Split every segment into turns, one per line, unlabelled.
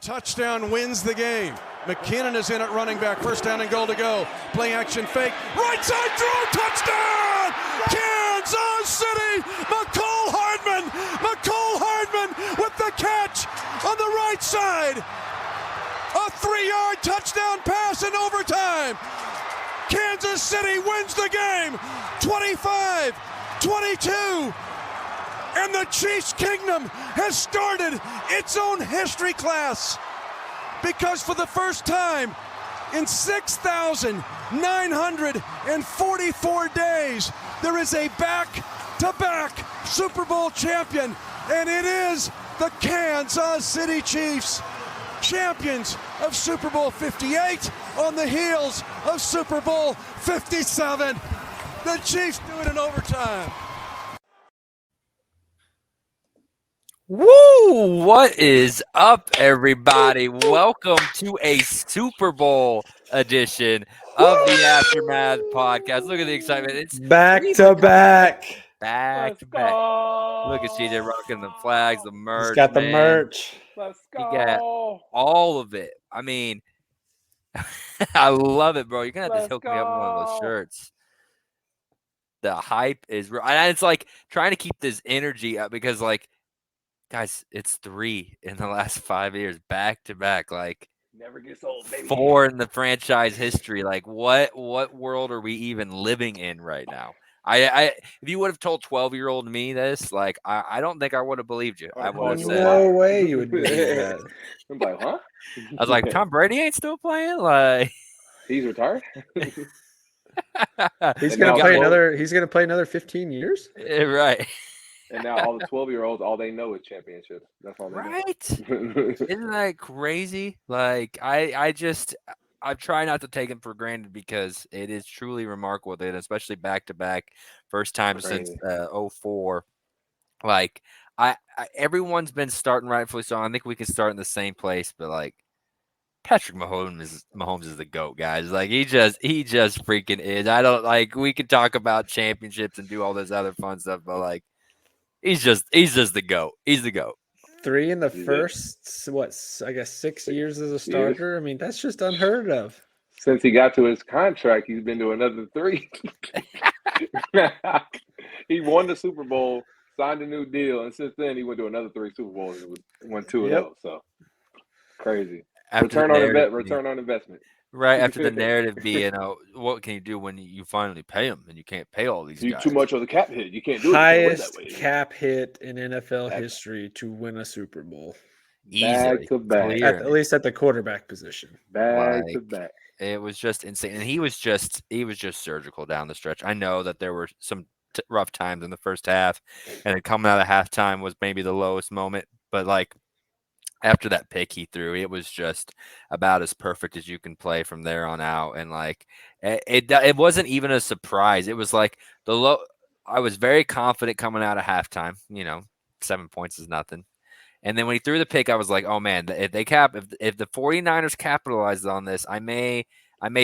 Touchdown wins the game. McKinnon is in at running back. First down and goal to go. Play action fake. Right side throw. Touchdown! Kansas City! McCole Hardman with the catch on the right side. A 3-yard touchdown pass in overtime. Kansas City wins the game. 25-22. And the Chiefs Kingdom has started its own history class, because for the first time in 6,944 days, there is a back-to-back Super Bowl champion, and it is the Kansas City Chiefs, champions of Super Bowl 58 on the heels of Super Bowl 57. The Chiefs do it in overtime.
Woo! What is up, everybody? Welcome to a Super Bowl edition of the Aftermath podcast. Look at the excitement. It's
back to back.
Back to back. Look at CJ rocking the flags, the merch.
He's got the merch.
Let's go.
He got all of it. I mean, I love it, bro. You're going to have to hook me up with one of those shirts. The hype is real. And it's like trying to keep this energy up because, like, guys, it's 3 in the last 5 years, back to back. Like,
never gets old, baby.
4 in the franchise history. Like, what world are we even living in right now? I if you would have told 12-year-old me this, like, I don't think I would have believed you. I would have said,
no way you would believe that.
I'm like, huh?
I was like, Tom Brady ain't still playing? Like,
he's retired.
He's gonna play another. He's gonna play another 15 years.
Right.
And now all the 12-year-olds, all they know is championships. That's all they know.
Isn't that crazy? Like, I try not to take him for granted because it is truly remarkable that, especially back to back, first time since 04. Like, I everyone's been starting rightfully so. I think we can start in the same place, but like, Patrick Mahomes is the GOAT, guys. Like, he just freaking is. I don't like. We can talk about championships and do all this other fun stuff, but like, he's just the GOAT. He's the GOAT.
3 in the first, I guess 6 years as a starter. I mean, that's just unheard of.
Since he got to his contract, he's been to another 3. He won the Super Bowl, signed a new deal, and since then he went to another 3 Super Bowls and won 2 of those. So crazy. Return on investment.
Right, after the narrative being, what can you do when you finally pay them and you can't pay all these guys?
Too much of the cap hit. You can't do it.
Highest cap hit in NFL history to win a Super Bowl.
Easily.
Back to back.
At least at the quarterback position.
Back to back.
It was just insane. And he was just surgical down the stretch. I know that there were some rough times in the first half, and then coming out of halftime was maybe the lowest moment. But, like, after that pick he threw, it was just about as perfect as you can play from there on out. And like, it wasn't even a surprise. It was like I was very confident coming out of halftime. 7 points is nothing. And then when he threw the pick, I was like, oh man, if the 49ers capitalized on this, I may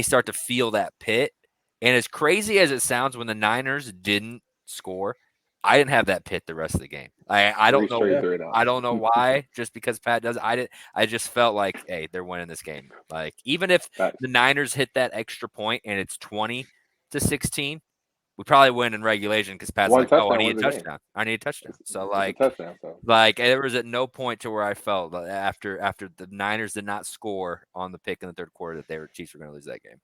start to feel that pit. And as crazy as it sounds, when the Niners didn't score, I didn't have that pit the rest of the game. I don't know. I don't know why. Just because Pat does, I just felt like, hey, they're winning this game. Like, even if the Niners hit that extra point and it's 20-16, we probably win in regulation because Pat's like, oh, I need a touchdown. I need a touchdown. So like there was at no point to where I felt after the Niners did not score on the pick in the third quarter that Chiefs were going to lose that game.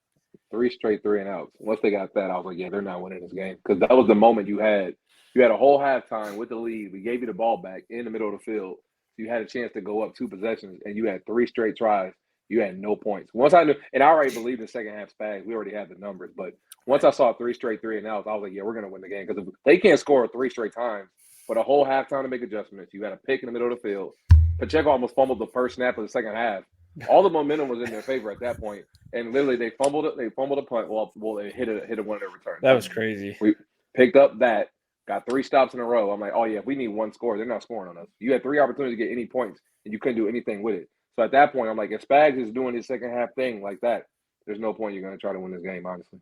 3 straight 3-and-outs. Once they got that, I was like, yeah, they're not winning this game, because that was the moment you had. You had a whole halftime with the lead. We gave you the ball back in the middle of the field. You had a chance to go up 2 possessions, and you had 3 straight tries. You had no points. Once I knew, and I already believed the second half Spags. We already had the numbers. But once I saw 3 straight 3-and-outs, I was like, yeah, we're going to win the game. Because if they can't score 3 straight times, but a whole halftime to make adjustments, you had a pick in the middle of the field. Pacheco almost fumbled the first snap of the second half. All the momentum was in their favor at that point. And literally, they fumbled it. They fumbled a punt. Well, they hit one of their returns.
That was crazy.
We picked up that. Got 3 stops in a row. I'm like, oh, yeah, we need 1 score. They're not scoring on us. You had 3 opportunities to get any points, and you couldn't do anything with it. So at that point, I'm like, if Spags is doing his second half thing like that, there's no point you're going to try to win this game, honestly.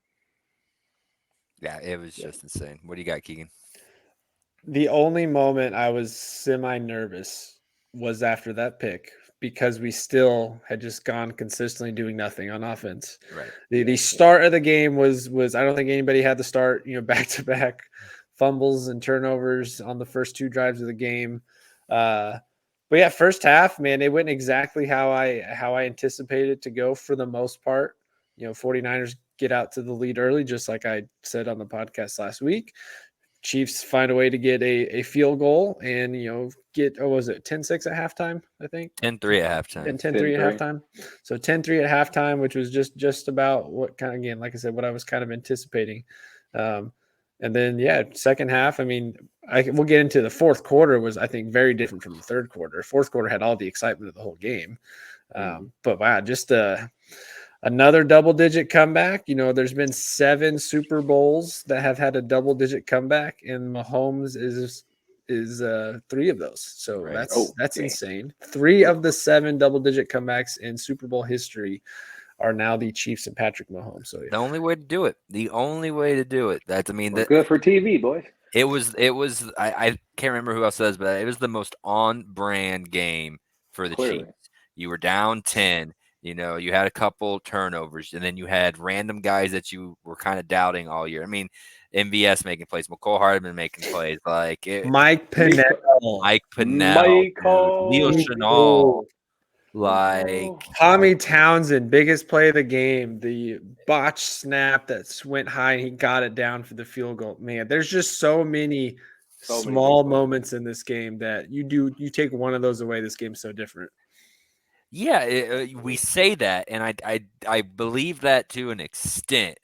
Yeah, it was just insane. What do you got, Keegan?
The only moment I was semi-nervous was after that pick, because we still had just gone consistently doing nothing on offense.
Right.
The start of the game was I don't think anybody had to start, back to back fumbles and turnovers on the first 2 drives of the game. But yeah, first half, man, it went exactly how I anticipated to go for the most part. 49ers get out to the lead early, just like I said on the podcast last week. Chiefs find a way to get a field goal and, get, was it 10-6 at halftime, I think?
10-3 at halftime.
And 10-3 at halftime. So 10-3 at halftime, which was just about what kind of, again, like I said, what I was kind of anticipating. And then, second half, I mean, we'll get into the fourth quarter was, I think, very different from the third quarter. Fourth quarter had all the excitement of the whole game. But wow, just another double-digit comeback. There's been 7 Super Bowls that have had a double-digit comeback, and Mahomes is 3 of those. So that's insane. 3 of the 7 double-digit comebacks in Super Bowl history are now the Chiefs and Patrick Mahomes. So
the only way to do it. The only way to do it. That's
good for TV, boys.
It was. I can't remember who else says, but it was the most on-brand game for the Chiefs. You were down 10. You had a couple turnovers, and then you had random guys that you were kind of doubting all year. I mean, MVS making plays, McCole Hardman making plays, like
Mike Pennell,
Leo Chenal, like
Tommy Townsend, biggest play of the game, the botch snap that went high and he got it down for the field goal. Man, there's just so many small moments in this game that you take one of those away, this game's so different.
Yeah, we say that, and I believe that to an extent.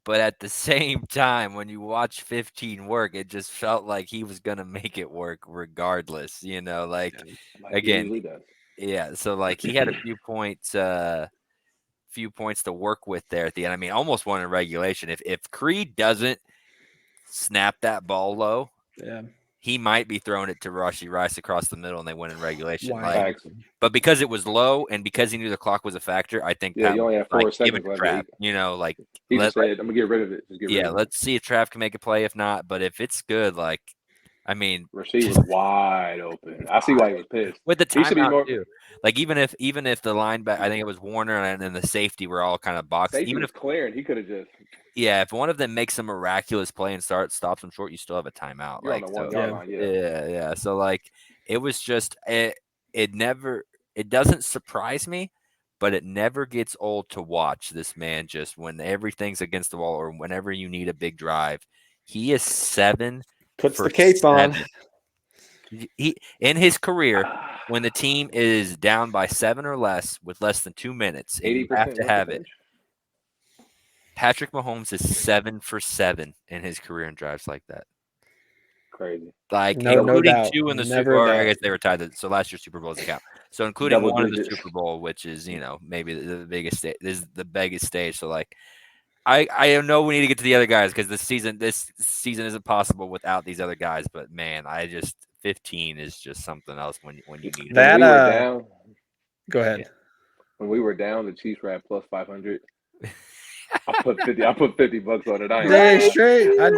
But at the same time, when you watch 15 work, it just felt like he was going to make it work regardless, again. Yeah, so like he had a few points to work with there at the end. I mean, almost won in regulation. If Creed doesn't snap that ball low, he might be throwing it to Rashee Rice across the middle and they win in regulation. But because it was low and because he knew the clock was a factor, I think that
you only have 4 seconds
left. Trav,
he just said, I'm gonna get rid of it.
Let's see if Trav can make a play. If not, but if it's good,
Rasheed was wide open. I see why he was pissed.
With the timeout too. Like even if the linebacker, I think it was Warner and then the safety were all kind of boxed.
Safety
even
if clearing, he could have just.
Yeah, if one of them makes a miraculous play and stops them short, you still have a timeout.
You're on the 1 yard line,
yeah. So it was just it doesn't surprise me, but it never gets old to watch this man just when everything's against the wall or whenever you need a big drive. He is 7.
Puts the cape on.
He in his career, when the team is down by 7 or less with less than 2 minutes, and you have to have it. Patrick Mahomes is 7 for 7 in his career in drives like that.
Crazy.
Including 2 in the Super Bowl. I guess they were tied. So last year's Super Bowl doesn't count. So including one in the Super Bowl, which is maybe the biggest stage. This is the biggest stage. So I know we need to get to the other guys because this season isn't possible without these other guys. But man, 15 is just something else when you need
that.
Down,
go ahead.
When we were down, the Chiefs were at plus 500. I put $50 on it.
Dang straight.
I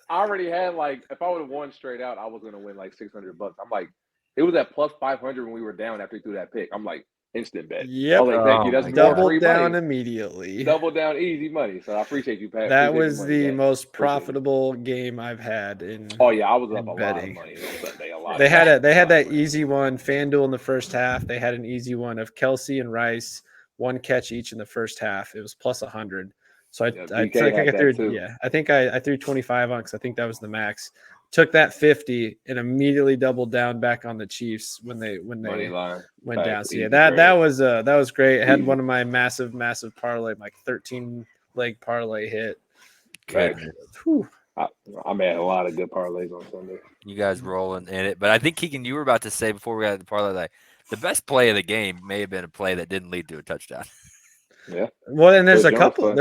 already had if I would have won straight out, I was gonna win $600. I'm like, it was at plus 500 when we were down after he threw that pick. I'm like, instant bet.
Yep.
Thank you. That's
double down immediately.
Double down, easy money. So I appreciate you, Pat.
That was the most profitable game I've had in.
Oh yeah, I was up a
betting.
lot of money on Sunday.
They had that easy one, FanDuel in the first half. They had an easy one of Kelsey and Rice, 1 catch each in the first half. It was plus 100. So I think I threw 25 on because I think that was the max. Took that 50 and immediately doubled down back on the Chiefs when they went down. So that was great. I had one of my massive parlay, 13 leg parlay hit.
I made a lot of good parlays on Sunday.
You guys rolling in it, but I think Keegan, you were about to say before we got the parlay the best play of the game may have been a play that didn't lead to a touchdown.
Yeah.
Well, and there's a couple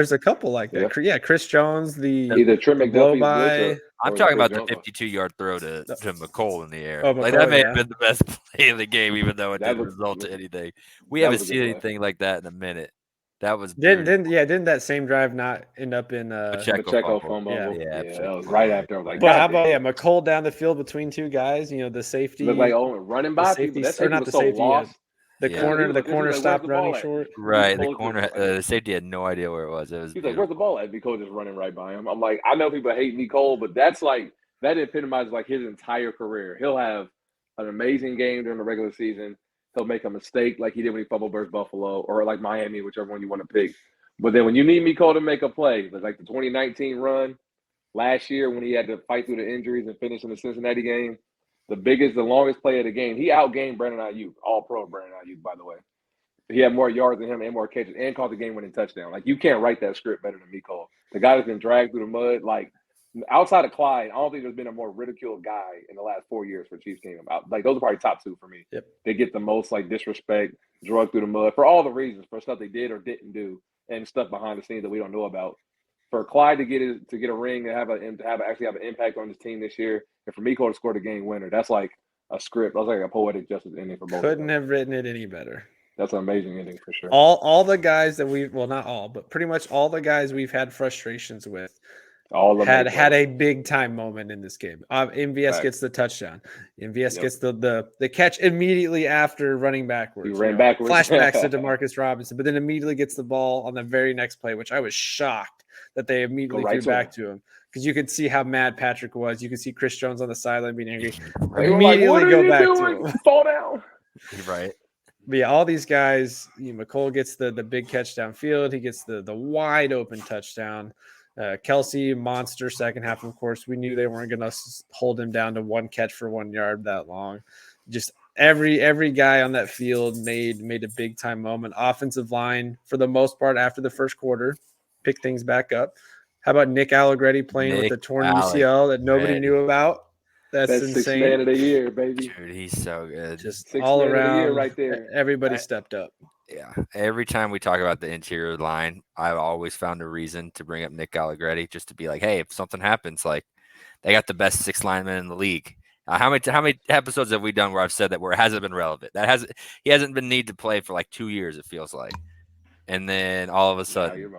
like that. Yeah, Chris Jones,
either Trent McDuffie's
by.
I'm talking about the 52-yard throw to McCole in the air. That may have been the best play of the game, even though it didn't result to anything. We haven't seen anything like that in a minute. That was
didn't that same drive not end up in
Pacheco fumble?
Yeah,
that was right after. I was like,
but how about McCole down the field between 2 guys? The safety
looked like running by people. That safety was so lost.
The
Yeah.
corner,
He
the
was like,
corner
"Where's
stopped
the ball
running
at?"
short.
Right, the
Cole
corner,
just,
the safety had no idea where it was. It was
he's like, "Where's the ball at?" Nicole just running right by him. I'm like, I know people hate Nicole, but that's like that epitomizes like his entire career. He'll have an amazing game during the regular season. He'll make a mistake like he did when he fumbled versus Buffalo or like Miami, whichever one you want to pick. But then when you need Nicole to make a play, like the 2019 run last year when he had to fight through the injuries and finish in the Cincinnati game, the longest play of the game, he outgained Brandon Ayuk, all pro Brandon Ayuk, by the way. He had more yards than him and more catches and caught the game-winning touchdown. Like, you can't write that script better than Miko. The guy that's been dragged through the mud. Like, outside of Clyde, I don't think there's been a more ridiculed guy in the last 4 years for Chiefs Kingdom. Like, those are probably top two for me.
Yep.
They get the most, like, disrespect, drug through the mud for all the reasons, for stuff they did or didn't do and stuff behind the scenes that we don't know about. For Clyde to get a ring and actually have an impact on his team this year, and for Miko to score the game winner, that's like a script. That's like a poetic justice ending for both.
Couldn't have written it any better.
That's an amazing ending for sure.
All the guys that not all, but pretty much all the guys we've had frustrations with had a big time moment in this game. MVS gets the touchdown. MVS gets the catch immediately after running backwards.
He ran backwards.
Flashbacks to Demarcus Robinson, but then immediately gets the ball on the very next play, which I was shocked that they immediately threw back to him because you could see how mad Patrick was. You could see Chris Jones on the sideline being angry. Immediately go back to him.
Fall down.
You're right.
But yeah, all these guys, McCole gets the big catch downfield. He gets the wide open touchdown. Kelsey, monster second half. Of course, we knew they weren't going to hold him down to one catch for 1 yard that long. Just every guy on that field made a big time moment. Offensive line, for the most part, after the first quarter, picked things back up. How about Nick Allegretti playing with the torn UCL that nobody knew about? That's insane.
Sixth man of the year, baby.
Dude, he's so good.
Just
Sixth
all
man of the
around,
year right there.
Everybody stepped up.
Yeah. Every time we talk about the interior line, I've always found a reason to bring up Nick Allegretti just to be like, hey, if something happens, like they got the best 6 linemen in the league. How many episodes have we done where I've said that where it hasn't been relevant? He hasn't been need to play for like 2 years, it feels like. And then all of a sudden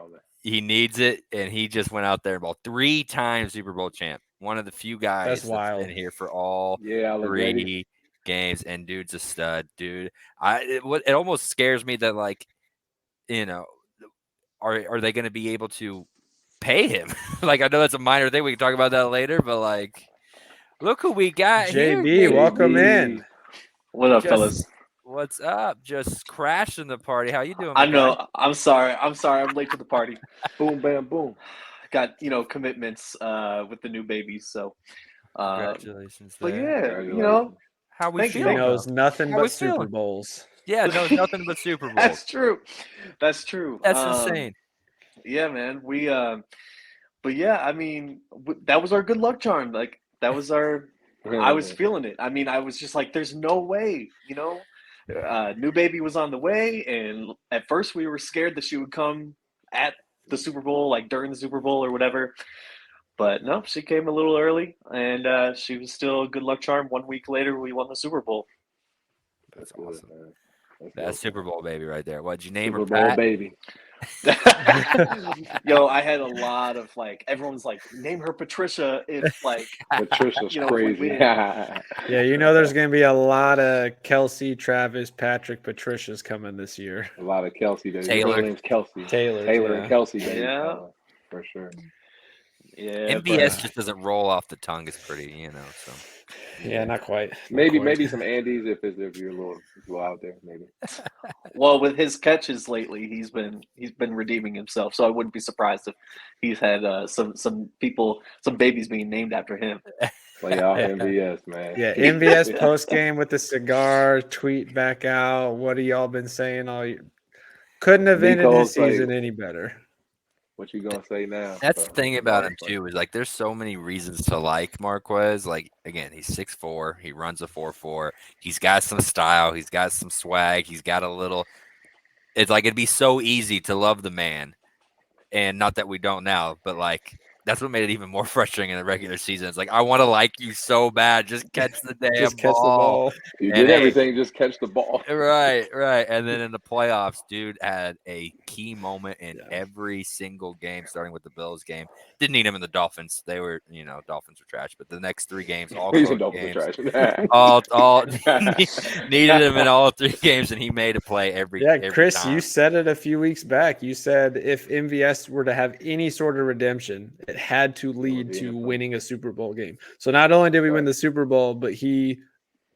he needs it, and he just went out there about 3 times Super Bowl champ. One of the few guys that's been here for all 3 games, and dude's a stud, dude. It almost scares me that, like, are they going to be able to pay him? Like, I know that's a minor thing. We can talk about that later, but like, look who we got
JB,
here. JB,
welcome in.
What up, fellas?
What's up? Just crashing the party. How you doing?
I know. Guy? I'm sorry. I'm late to the party.
Boom, bam, boom.
Got commitments with the new babies. So
congratulations.
But
there.
yeah,
how we
feel. He knows nothing but Super Bowls.
Yeah, knows nothing but Super Bowls.
That's true. That's true.
That's insane.
Yeah, man. We but yeah, I mean, that was our good luck charm. Like that was our. I was feeling it. I mean, I was just like, there's no way, new baby was on the way. And at first we were scared that she would come at the Super Bowl, like during the Super Bowl or whatever. But no, she came a little early, and she was still a good luck charm. 1 week later, we won the Super Bowl.
That's awesome. That's Super Bowl baby right there. What'd you name her?
Super Bowl baby.
Yo, I had a lot of everyone's like, name her Patricia. If
Patricia's crazy.
Yeah, there's gonna be a lot of Kelsey, Travis, Patrick, Patricia's coming this year.
A lot of Kelsey.
Taylor.
Name's Kelsey.
Taylor
and Kelsey. Baby.
Yeah,
for sure.
Yeah,
MVS just doesn't roll off the tongue. It's pretty, So
yeah, not quite.
Maybe some Andes if you're a little out there, maybe.
Well, with his catches lately, he's been redeeming himself. So I wouldn't be surprised if he's had some babies being named after him.
Play out MVS, man.
Yeah, MVS post game with the cigar, tweet back out. What have y'all been saying all year? Couldn't have ended his season any better.
What you gonna say now?
That's the thing about him too, is like there's so many reasons to like Marquez. Like again, he's 6'4", he runs a 4.4, he's got some style, he's got some swag, he's got a little. It's like it'd be so easy to love the man, and not that we don't now, but like that's what made it even more frustrating in the regular season. It's like, I want to like you so bad. Just catch the damn
Just catch the
ball.
ball.
If you
And
did
hey,
everything, just catch the ball.
Right. And then in the playoffs, dude had a key moment in
Yeah.
every single game, starting with the Bills game. Didn't need him in the Dolphins. They were, Dolphins were trash. But the next 3 games, all
He's
close
a Dolphins
games,
trash.
all needed him in all 3 games, and he made a play every
Chris,
time.
you said it a few weeks back. You said if MVS were to have any sort of redemption, it had to lead
be
to
NFL.
winning a Super Bowl game. So not only did we win
Right.
the Super Bowl, but he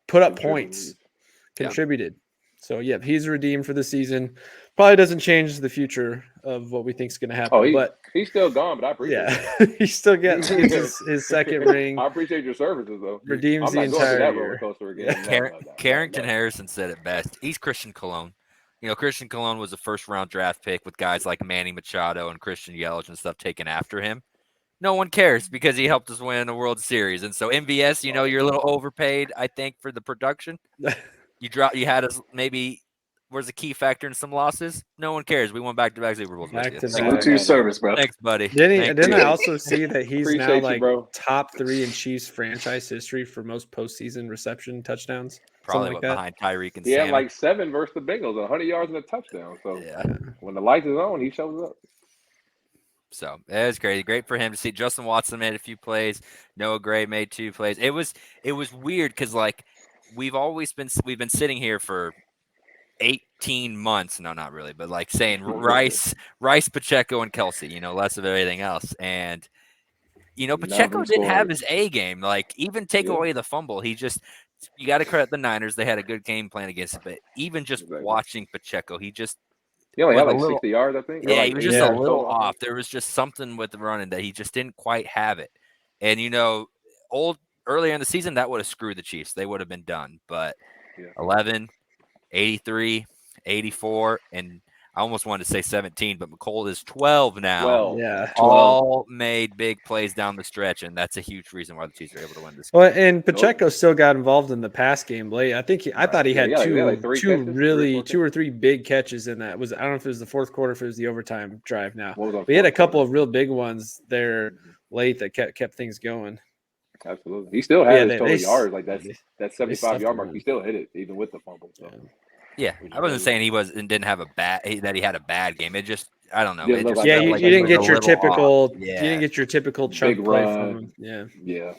put up
Contributed.
points,
Yeah.
contributed. So, yeah, he's redeemed for the season. Probably doesn't change the future of what we think is going to happen.
Oh,
but
he's still gone, but I appreciate
yeah, he still gets his second ring.
I appreciate your services, though.
Redeems
I'm
the
not going through
entire
that
year.
roller coaster again.
Yeah.
No.
Carrington Harrison said it best. He's Christian Cologne. Christian Cologne was a first-round draft pick with guys like Manny Machado and Christian Yelich and stuff taken after him. No one cares because he helped us win a World Series. And so MVS, you're a little overpaid, I think, for the production. You had us maybe was a key factor in some losses. No one cares. We went back-to-back Super Bowls.
Back to
Salute to your service, bro.
Thanks, buddy.
Didn't I also see that he's now
Appreciate you,
like
bro.
top 3 in Chiefs franchise history for most postseason reception touchdowns?
Probably
Something like that.
behind Tyreek and
He had
Sam.
like 7 versus the Bengals, 100 yards and a touchdown. So
Yeah.
when the lights is on, he shows up.
So it was great. Great for him to see. Justin Watson made a few plays. Noah Gray made 2 plays. It was weird because like we've been sitting here for 18 months. No, not really, but like saying Rice, Pacheco, and Kelsey. Less of everything else. And Pacheco didn't have his A game. Like even take away the fumble, you got to credit the Niners. They had a good game plan against it. But even just watching Pacheco, he
only had
with
like 60 yards, I think.
Yeah, he was just a little
total.
off. There was just something with the running that he just didn't quite have it. And earlier in the season, that would have screwed the Chiefs. They would have been done. But 11, 83, 84, and I almost wanted to say 17, but McColl is 12 now.
12.
Yeah.
All made big plays down the stretch, and that's a huge reason why the Chiefs are able to win this game.
Well, and Pacheco still got involved in the pass game late. I think I thought he had
like
2 or 3 big catches in that. I don't know if it was the fourth quarter, if it was the overtime drive now.
But
he had a couple of real big ones there late that kept things going.
Absolutely. He still had his total yards. Like that 75-yard mark. He still hit it, even with the fumble. So.
Yeah, I wasn't saying he didn't have that he had a bad game. It just I don't know.
Yeah,
it just
you
felt like
didn't
it was
get
a
your
little
typical.
off.
You didn't get your typical chunk
Big
play
run.
from him. Yeah.
Yeah.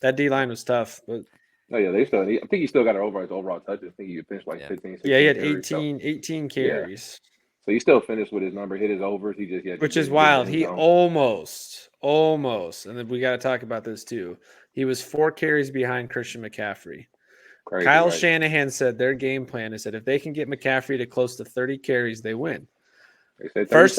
That D line was tough, but
they still. I think he still got it over his overall touches. I think he finished like 15. 16
he had
carries,
18 carries.
So he still finished with his number, hit his overs. He just
Which is wild. He almost, and then we got to talk about this too. He was 4 carries behind Christian McCaffrey.
Crazy,
Kyle
right?
Shanahan said their game plan is that if they can get McCaffrey to close to 30 carries, they win.
They said 30
First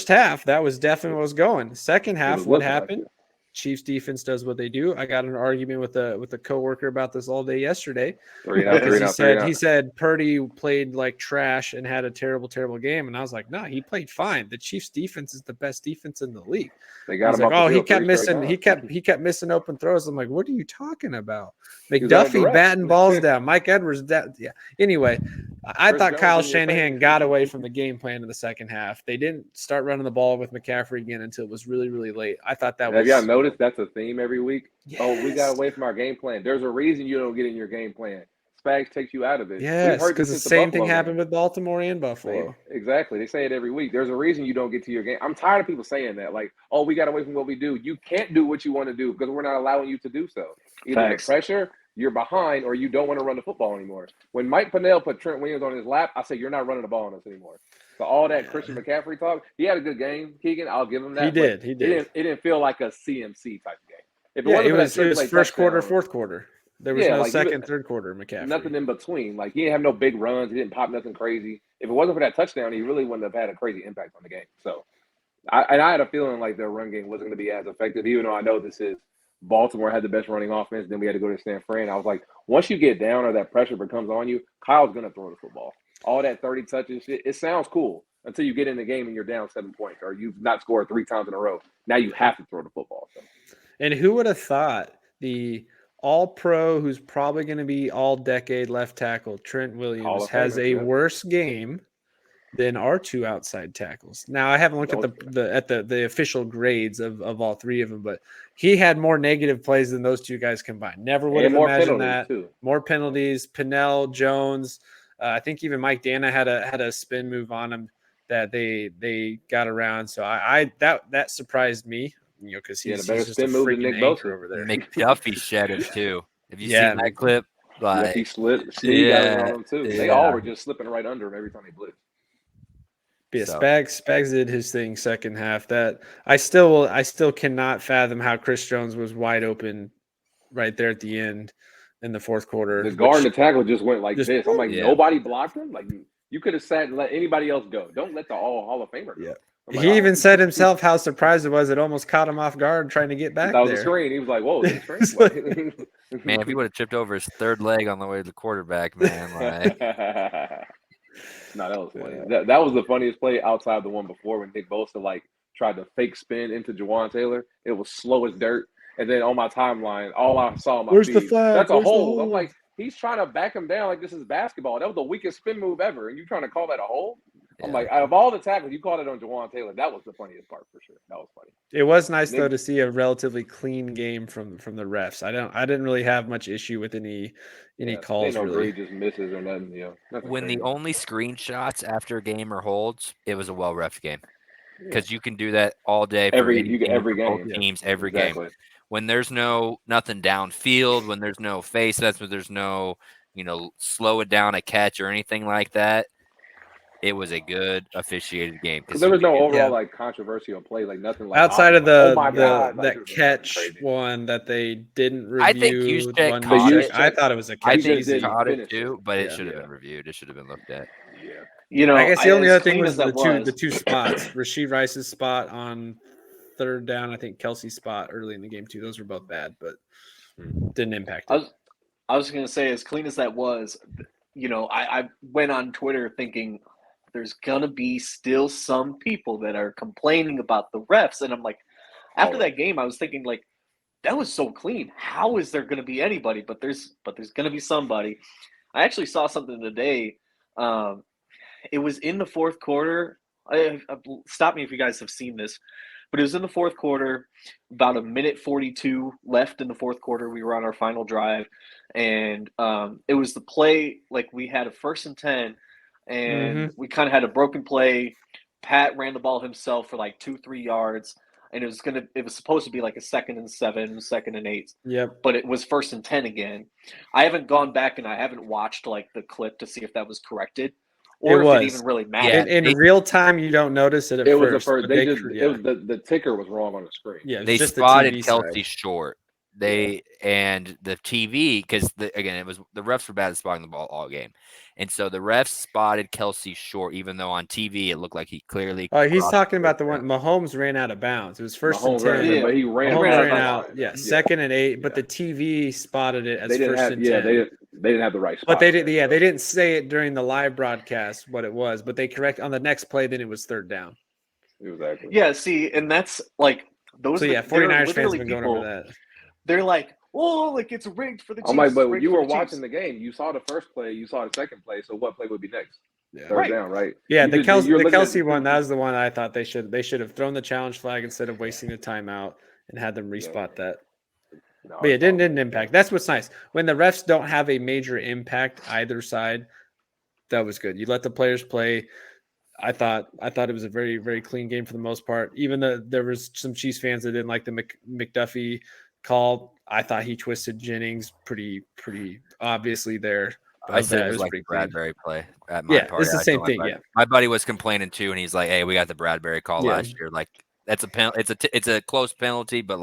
touches.
half, that was definitely what was going. Second half,
was
what
looking like
happened?
it.
Chiefs defense does what they do. I got in an argument with a coworker about this all day yesterday. He said Purdy played like trash and had a terrible game, and I was like, no, he played fine. The Chiefs defense is the best defense in the league.
They got him
like,
off the
he
field
kept
pretty
missing.
straight
He kept missing open throws. I'm like, what are you talking about?
was under
McDuffie
duress.
batting balls down. Mike Edwards. Yeah. Anyway, I
Chris
thought
Jones
Kyle
in your
Shanahan
face.
got away from the game plan in the second half. They didn't start running the ball with McCaffrey again until it was really, really late. I thought that was.
Have y'all noticed that's a theme every week?
Yes.
Oh, we got away from our game plan. There's a reason you don't get in your game plan. Spags takes you out of it.
Yes,
We've heard
because
this
the
since
same thing
Buffalo
happened
game.
with Baltimore and Buffalo.
Exactly. They say it every week. There's a reason you don't get to your game. I'm tired of people saying that. Like, oh, we got away from what we do. You can't do what you want to do because we're not allowing you to do so. Either the pressure, you're behind, or you don't want to run the football anymore. When Mike Pennell put Trent Williams on his lap, I said, you're not running the ball on us anymore. So all that Christian McCaffrey talk, he had a good game, Keegan. I'll give him that.
He did.
It didn't feel like a CMC type of game. If
It was first quarter, fourth quarter. There was no
like
second, third quarter McCaffrey.
Nothing in between. Like, he didn't have no big runs. He didn't pop nothing crazy. If it wasn't for that touchdown, he really wouldn't have had a crazy impact on the game. So, I had a feeling like their run game wasn't going to be as effective, even though I know this is Baltimore had the best running offense. Then we had to go to San Fran. I was like, once you get down or that pressure becomes on you, Kyle's going to throw the football. All that 30 touches shit, it sounds cool until you get in the game and you're down 7 points or you've not scored 3 times in a row. Now you have to throw the football. So.
And who would have thought the all-pro, who's probably going to be all-decade left tackle, Trent Williams, has a worse game than our 2 outside tackles. Now I haven't looked at the official grades of all 3 of them, but he had more negative plays than those 2 guys combined. Never would have imagined that.
Too.
More penalties. Pinnell, Jones. I think even Mike Dana had a spin move on him that they got around. So that surprised me, because he's just a freaking anchor over there.
McDuffie shed it too. Have you seen that clip?
Like, he slipped. Sneed got on him too. They all were just slipping right under him every time he blitzed.
Yeah, Spags did his thing second half. That I still cannot fathom how Chris Jones was wide open right there at the end in the fourth quarter.
The guard and the tackle just went like this. I'm like, nobody blocked him. Like, you could have sat and let anybody else go. Don't let the Hall of Famer go.
Yeah. Like, he even said himself how surprised it was. It almost caught him off guard trying to get back there.
That was a screen. He was like, "Whoa, this screen!"
Man, if he would have tripped over his third leg on the way to the quarterback, man. Like.
No, that was funny. That was the funniest play outside the one before when Nick Bosa tried to fake spin into Jawan Taylor. It was slow as dirt. And then on my timeline, all I saw on my
Where's
feed,
the flag?
that's a hold. I'm like, he's trying to back him down like this is basketball. That was the weakest spin move ever, and you trying to call that a hold? I'm like, out of all the tackles, you called it on Jawan Taylor. That was the funniest part for sure. That was funny.
It was nice though to see a relatively clean game from the refs. I didn't really have much issue with any calls.
No
really,
just misses or nothing.
When crazy. The only screenshots after a game are holds, it was a well ref game because you can do that all day for
every
game, teams, every game. When there's nothing downfield, when there's no face, that's when there's no slow it down a catch or anything like that. It was a good officiated game
because there was no overall controversial play, nothing
outside of that catch one that they didn't review.
I think Juszczyk
caught it. I thought it was a catch.
I think he caught it too, but it should have been reviewed. It should have been looked at.
Yeah,
I guess the only other thing was the two spots. Rasheed Rice's spot on third down. I think Kelsey's spot early in the game too. Those were both bad, but didn't impact it.
I was going to say, as clean as that was, I went on Twitter thinking, there's going to be still some people that are complaining about the refs. And I'm like, after that game, I was thinking, that was so clean. How is there going to be anybody? But there's going to be somebody. I actually saw something today. It was in the fourth quarter. Stop me if you guys have seen this. But it was in the fourth quarter, about 1:42 left in the fourth quarter. We were on our final drive. And it was the play, we had a 1st and 10. And we kind of had a broken play. Pat ran the ball himself for 2-3 yards, and it was supposed to be a 2nd and 7, 2nd and 8.
Yep.
But it was 1st and 10 again. I haven't gone back and I haven't watched the clip to see if that was corrected or if it even really mattered.
In real time, you don't notice it at first.
It was the first. The ticker was wrong on the screen.
Yeah,
they
just
spotted
the
Kelsey short. And the TV, because again, it was the refs were bad at spotting the ball all game, and so the refs spotted Kelsey short, even though on TV it looked like he clearly.
Oh, he's talking about the one Mahomes ran out of bounds. It was 1st and 10,
but he ran
out. Yeah, 2nd and 8, but the TV spotted it as 1st and 10.
They didn't have the right spot.
But they did. Yeah, they didn't say it during the live broadcast what it was, but they correct on the next play. Then it was 3rd down.
Exactly.
Yeah. See, and that's those.
So 49ers fans have been going over that.
They're like, oh, it's rigged for the Chiefs.
I'm like, but you were watching the game. You saw the first play. You saw the second play. So what play would be next?
Yeah.
3rd down, right?
Yeah, the Kelsey one, that was the one I thought they should have thrown the challenge flag instead of wasting the timeout and had them respot that. No, but it didn't impact. That's what's nice. When the refs don't have a major impact either side, that was good. You let the players play. I thought it was a very, very clean game for the most part. Even though there was some Chiefs fans that didn't like the McDuffie call. I thought he twisted Jennings pretty obviously there.
I said it was a Bradbury play at my party.
It's the same thing. Yeah,
my buddy was complaining too, and he's like, "Hey, we got the Bradbury call last year. That's a penalty. It's a close penalty, but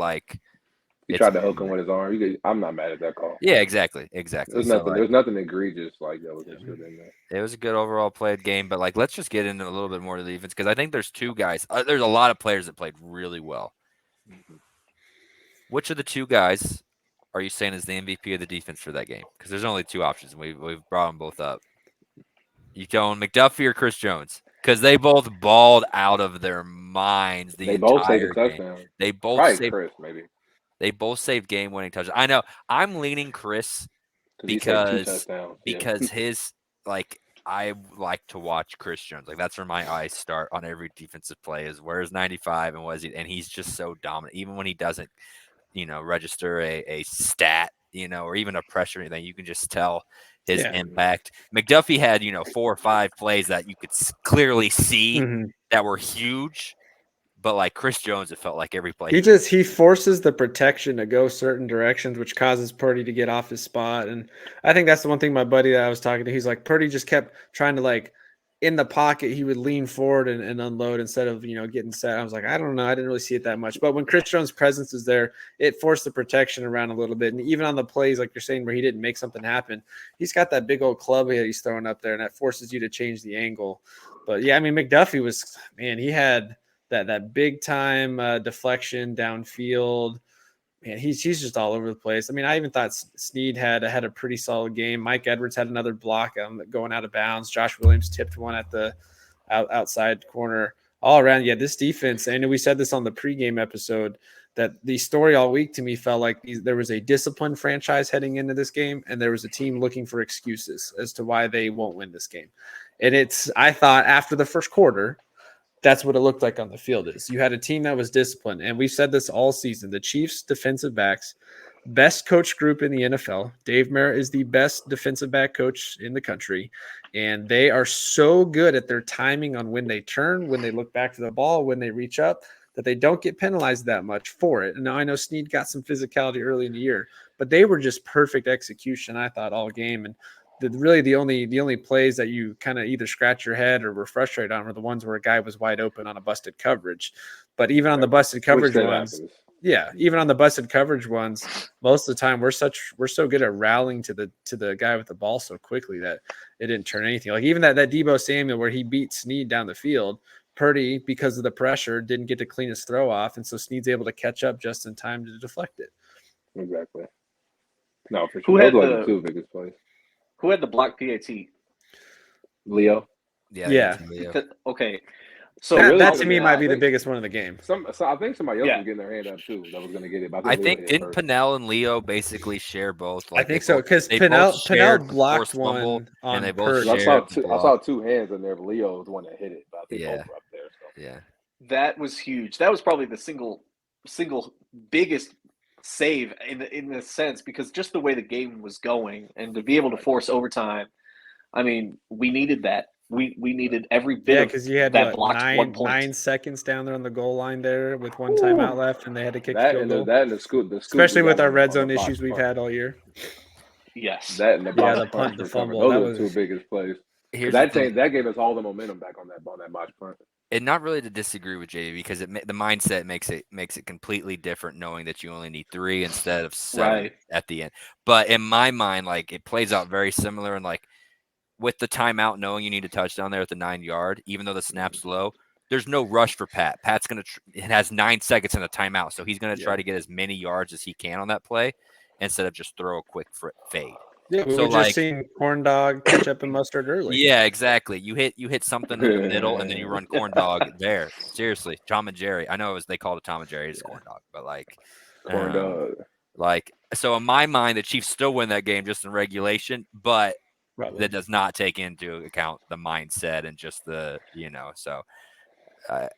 he tried to hook him with his arm. I'm not mad at that call.
Yeah, exactly.
There's nothing egregious that was just good in there.
It was a good overall played game, but let's just get into a little bit more of the defense because I think there's 2 guys. There's a lot of players that played really well. Mm-hmm. Which of the 2 guys are you saying is the MVP of the defense for that game? Because there's only 2 options, and we've brought them both up. You going McDuffie or Chris Jones? Because they both balled out of their minds the entire
both saved a
game.
touchdown.
They both
Probably
saved
Chris, maybe.
They both saved game-winning touchdowns. I know. I'm leaning Chris because his I like to watch Chris Jones. Like that's where my eyes start on every defensive play is where's 95 and was he? And he's just so dominant. Even when he doesn't, register a stat, or even a pressure or anything, you can just tell his impact. McDuffie had, 4 or 5 plays that you could clearly see that were huge. But like Chris Jones, it felt like every play.
He forces the protection to go certain directions, which causes Purdy to get off his spot. And I think that's the one thing my buddy that I was talking to, he's like, Purdy just kept trying to like in the pocket, he would lean forward and unload instead of, getting set. I was like, I don't know. I didn't really see it that much. But when Chris Jones' presence is there, it forced the protection around a little bit. And even on the plays, like you're saying, where he didn't make something happen, he's got that big old club that he's throwing up there, and that forces you to change the angle. But yeah, I mean, McDuffie was, man, he had that big time deflection downfield. Man, he's just all over the place. I mean, I even thought Snead had a pretty solid game. Mike Edwards had another block going out of bounds. Josh Williams tipped one at the outside corner. All around, yeah, this defense, and we said this on the pregame episode, that the story all week to me felt like there was a disciplined franchise heading into this game, and there was a team looking for excuses as to why they won't win this game. And I thought after the first quarter, that's what it looked like on the field. Is you had a team that was disciplined, and we've said this all season. The Chiefs defensive backs, best coach group in the NFL. Dave Merritt is the best defensive back coach in the country, and they are so good at their timing on when they turn, when they look back to the ball, when they reach up, that they don't get penalized that much for it. And now I know Snead got some physicality early in the year, but they were just perfect execution, I thought, all game. And really the only plays that you kind of either scratch your head or were frustrated on were the ones where a guy was wide open on a busted coverage. But even on the busted coverage ones, even on the busted coverage ones, most of the time we're so good at rallying to the guy with the ball so quickly that it didn't turn anything. Like even that Deebo Samuel where he beat Snead down the field, Purdy, because of the pressure, didn't get to clean his throw off, and so Snead's able to catch up just in time to deflect it.
Exactly. No, for sure. Those were the 2 biggest plays.
Who had the block PAT?
Leo.
Yeah.
Leo. Okay. So
that to me might be the biggest one of the game.
So I think somebody else was getting their hand up too that was going to get it. But
I think didn't Pennell and Leo basically share both?
Like I think so because Pennell blocked one on
and they both
I saw 2 hands in there. But Leo was the one that hit it. But I think both were up there. So.
Yeah.
That was huge. That was probably the single biggest save in a sense, because just the way the game was going and to be able to force overtime, I mean, we needed that. We needed every bit
because you had
that blocked
9 seconds down there on the goal line there with one timeout left, and they had to kick
that
field goal.
That and the scoop,
especially with our red zone issues we've had all year.
Yes,
that and the
punt, the fumble.
Those are the 2 biggest plays. That gave us all the momentum back on that botch punt.
And not really to disagree with JV because the mindset makes it completely different, knowing that you only need 3 instead of 7 at the end. But in my mind, like it plays out very similar, and like with the timeout, knowing you need a touchdown there at the 9-yard, even though the snap's low, there's no rush for Pat. Pat's it has 9 seconds in a timeout, so he's gonna try to get as many yards as he can on that play instead of just throw a quick fade.
Yeah, we were just seeing corn dog, ketchup, and mustard early.
Yeah, exactly. You hit something in the middle, and then you run corn dog there. Seriously, Tom and Jerry. I know they called it Tom and Jerry. It's corn dog, but like
corn dog.
Like so, in my mind, the Chiefs still win that game just in regulation, but that does not take into account the mindset and just the So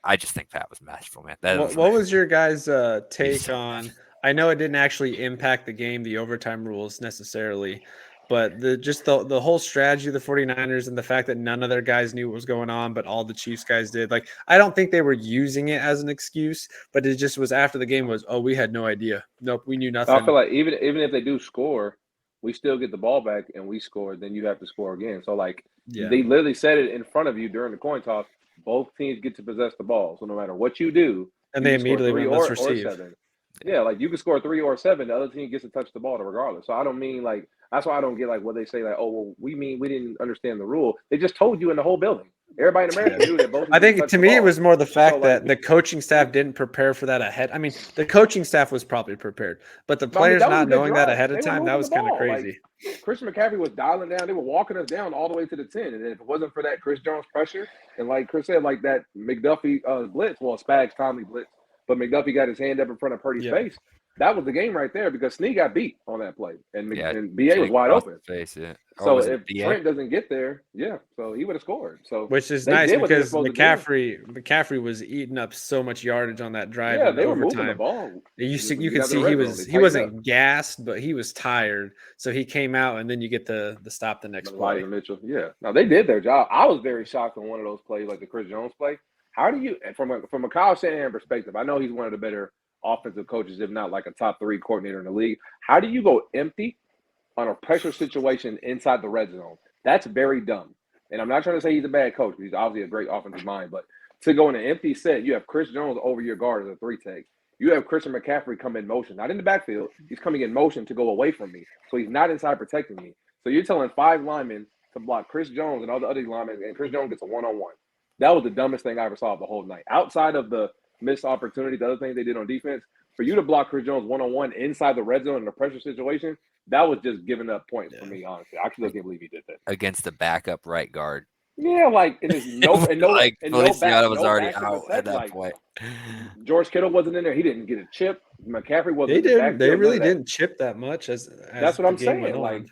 I just think Pat was masterful, man.
What was your guys' take on? I know it didn't actually impact the game, the overtime rules necessarily, but the whole strategy of the 49ers and the fact that none of their guys knew what was going on, but all the Chiefs guys did. Like, I don't think they were using it as an excuse, but it just was after the game was, we had no idea. Nope, we knew nothing.
I feel like even if they do score, we still get the ball back and we score, then you have to score again. So, like, they literally said it in front of you during the coin toss. Both teams get to possess the ball. So no matter what you do,
and they immediately went, let's receive.
Or 7. Yeah, like you can score 3 or 7. The other team gets to touch the ball regardless. So I don't mean like that's why I don't get like what they say like, we didn't understand the rule. They just told you in the whole building. Everybody in America knew that both.
I think to me it was more the fact that the coaching staff didn't prepare for that ahead. I mean, the coaching staff was probably prepared, but the players not knowing that ahead of time, that was kind of crazy.
Like, Christian McCaffrey was dialing down. They were walking us down all the way to the 10. And if it wasn't for that Chris Jones pressure and like Chris said, like that McDuffie blitz, Spags timely blitz. But McDuffie got his hand up in front of Purdy's face. that was the game right there because Snead got beat on that play, and BA was
Jake
wide
across
open.
the face, yeah.
So if Trent doesn't get there, so he would have scored. So
which is nice because McCaffrey was eating up so much yardage on that drive.
Yeah,
in
they were
overtime.
moving the ball.
You could see he wasn't gassed, but he was tired. So he came out, and then you get the stop the next play.
Mitchell, yeah. No, they did their job. I was very shocked on one of those plays, like the Chris Jones play. How do you, from a Kyle Shanahan perspective, I know he's one of the better offensive coaches, if not like a top 3 coordinator in the league. How do you go empty on a pressure situation inside the red zone? That's very dumb. And I'm not trying to say he's a bad coach. He's obviously a great offensive mind. But to go in an empty set, you have Chris Jones over your guard as a 3-tech. You have Christian McCaffrey come in motion, not in the backfield. He's coming in motion to go away from me. So he's not inside protecting me. So you're telling 5 linemen to block Chris Jones and all the other linemen, and Chris Jones gets a one-on-one. That was the dumbest thing I ever saw the whole night. Outside of the missed opportunity, the other things they did on defense, for you to block Chris Jones one-on-one inside the red zone in a pressure situation, that was just giving up points for me, honestly. I still can't believe he did that.
Against the backup right guard.
Yeah, like, and there's
Feliciano was already out at that point.
George Kittle wasn't in there. He didn't get a chip. McCaffrey wasn't.
They really didn't chip that much.
That's what I'm saying. Like,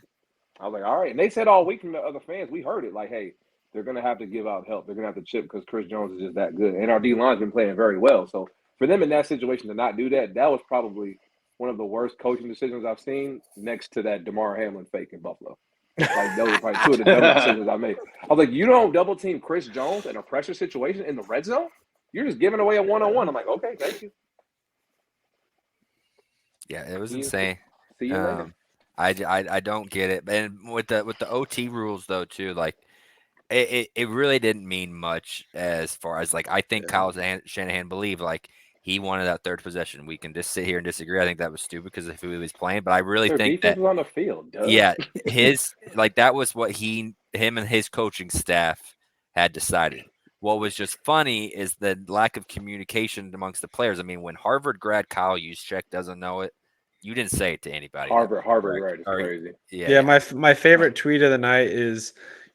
I was like, all right. And they said all week from the other fans, we heard it. Like, hey, they're going to have to give out help. They're going to have to chip because Chris Jones is just that good. And our D-line's been playing very well. So for them in that situation to not do that, that was probably one of the worst coaching decisions I've seen next to that DeMar Hamlin fake in Buffalo. Like, those were probably 2 of the dumbest decisions I made. I was like, you don't double team Chris Jones in a pressure situation in the red zone? You're just giving away a one-on-one. I'm like, okay, thank you.
Yeah, it was insane.
See you later.
I don't get it. And with the OT rules though too, like it really didn't mean much as far as like I think Kyle Shanahan believed like he wanted that third possession. We can just sit here and disagree. I think that was stupid because of who he was playing, but I really think that
was on the field. Duh.
Yeah, his like that was what him and his coaching staff had decided. What was just funny is the lack of communication amongst the players. I mean, when Harvard grad Kyle Juszczyk doesn't know it, you didn't say it to anybody.
Harvard grad is crazy.
Yeah. My favorite tweet of the night is,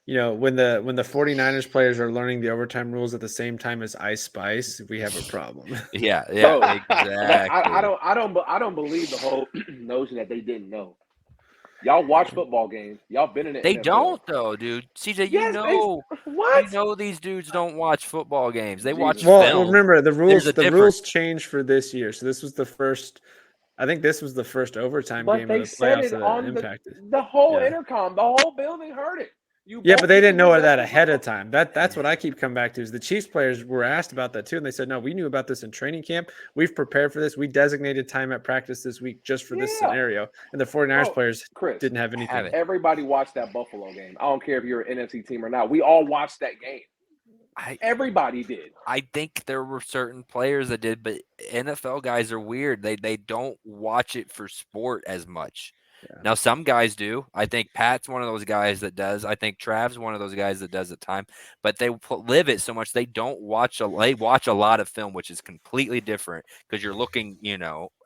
when the 49ers players are learning the overtime rules at the same time as Ice Spice, we have a problem.
Yeah, exactly.
I don't believe the whole notion that they didn't know. Y'all watch football games. Y'all been in it.
They don't though, dude. CJ,
what?
You know these dudes don't watch football games. They watch
film.
Well,
remember the rules changed for this year. So this was the first. I think this was the first overtime game of the playoffs that impacted.
The whole intercom, the whole building heard it.
But they didn't know that ahead of time. That's what I keep coming back to is the Chiefs players were asked about that too. And they said, no, we knew about this in training camp. We've prepared for this. We designated time at practice this week just for this scenario. And the 49ers players didn't have anything.
Everybody watched that Buffalo game. I don't care if you're an NFC team or not. We all watched that game. Everybody did.
I think there were certain players that did, but NFL guys are weird. They don't watch it for sport as much. Yeah. Now, some guys do. I think Pat's one of those guys that does. I think Trav's one of those guys that does at time. But they live it so much they don't watch they watch a lot of film, which is completely different because you're looking,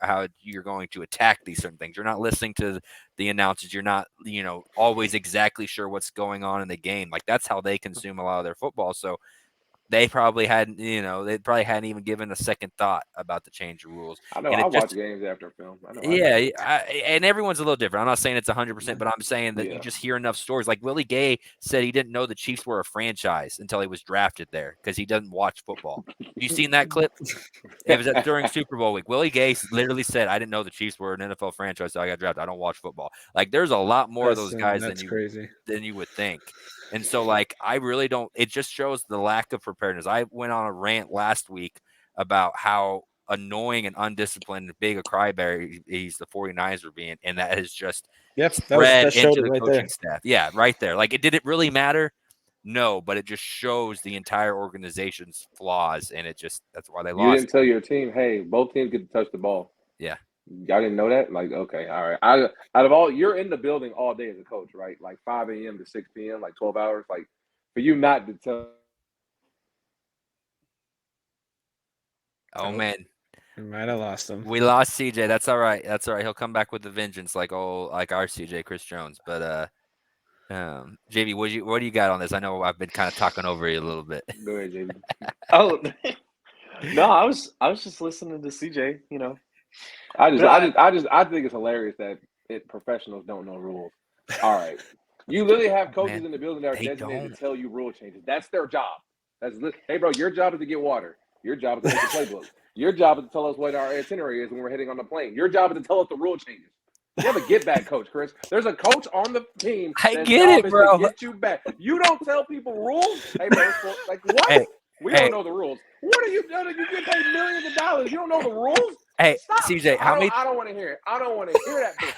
how you're going to attack these certain things. You're not listening to the announcers. You're not, always exactly sure what's going on in the game. Like that's how they consume a lot of their football. So they probably hadn't, even given a second thought about the change of rules.
I know. I watch games after film. I know.
And everyone's a little different. I'm not saying it's 100%, but I'm saying that you just hear enough stories. Like Willie Gay said he didn't know the Chiefs were a franchise until he was drafted there because he doesn't watch football. You seen that clip? It was during Super Bowl week. Willie Gay literally said, "I didn't know the Chiefs were an NFL franchise, so I got drafted. I don't watch football." Like there's a lot more of those guys than you would think. And so, like, I really don't – it just shows the lack of preparedness. I went on a rant last week about how annoying and undisciplined and big a crybaby the 49ers are being, and that is just spread into the coaching staff. Yeah, right there. Like, did it really matter? No, but it just shows the entire organization's flaws, and that's why they lost.
You didn't tell your team, hey, both teams get to touch the ball.
Yeah.
Y'all didn't know that? Like, okay, all right. Out of all, you're in the building all day as a coach, right? Like 5 a.m. to 6 p.m., like 12 hours. Like, for you not to tell.
Oh, man.
We might have lost him.
We lost CJ. That's all right. He'll come back with a vengeance like our CJ, Chris Jones. But, JB, what do you got on this? I know I've been kind of talking over you a little bit.
Go ahead, JB.
Oh, no, I was just listening to CJ,
I think it's hilarious that professionals don't know rules. All right, you literally have coaches in the building that are designated to tell you rule changes. That's their job. Hey, bro, your job is to get water. Your job is to make the playbook. Your job is to tell us what our itinerary is when we're heading on the plane. Your job is to tell us the rule changes. You have a get back coach, Chris. There's a coach on the team.
I get it, bro.
To get you back. You don't tell people rules. Hey, bro, like what?
Hey,
we don't know the rules. What are you doing? You get paid millions of dollars. You don't know the rules.
Hey,
Stop.
CJ,
I don't want to hear it. I don't want to hear that.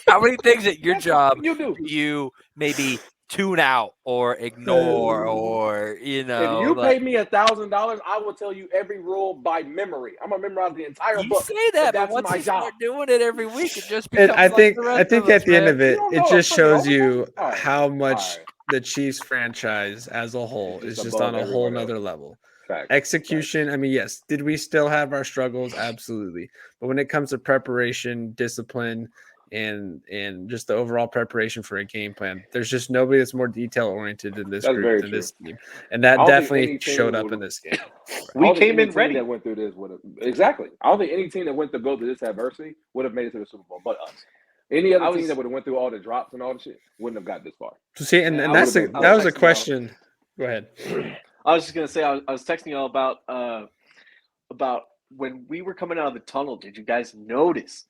How many things at your job
you do?
You maybe tune out or ignore or
If you pay me $1,000, I will tell you every rule by memory. I'm gonna memorize the entire book.
You say that,
but
once
my
you
job.
start doing it every week, it just
And
becomes
I think
like the rest of
at
us,
the end
man.
of it, it just shows you
Right.
how much
Right.
the Chiefs franchise as a whole is just
above
on a whole
everyone
nother
else.
level.
Facts.
Execution. I mean, yes, did we still have our struggles? Absolutely. But when it comes to preparation, discipline, and just the overall preparation for a game plan, there's just nobody that's more detail oriented in this group than this team, and that definitely showed up in this game.
We came in ready.
That went through this would have exactly. I don't think any team that went to go through this adversity would have made it to the Super Bowl, but us. Any other team that would have went through all the drops and all the shit wouldn't have got this far.
So see, and that was a question. Go ahead.
I was just gonna say I was texting y'all about when we were coming out of the tunnel. Did you guys notice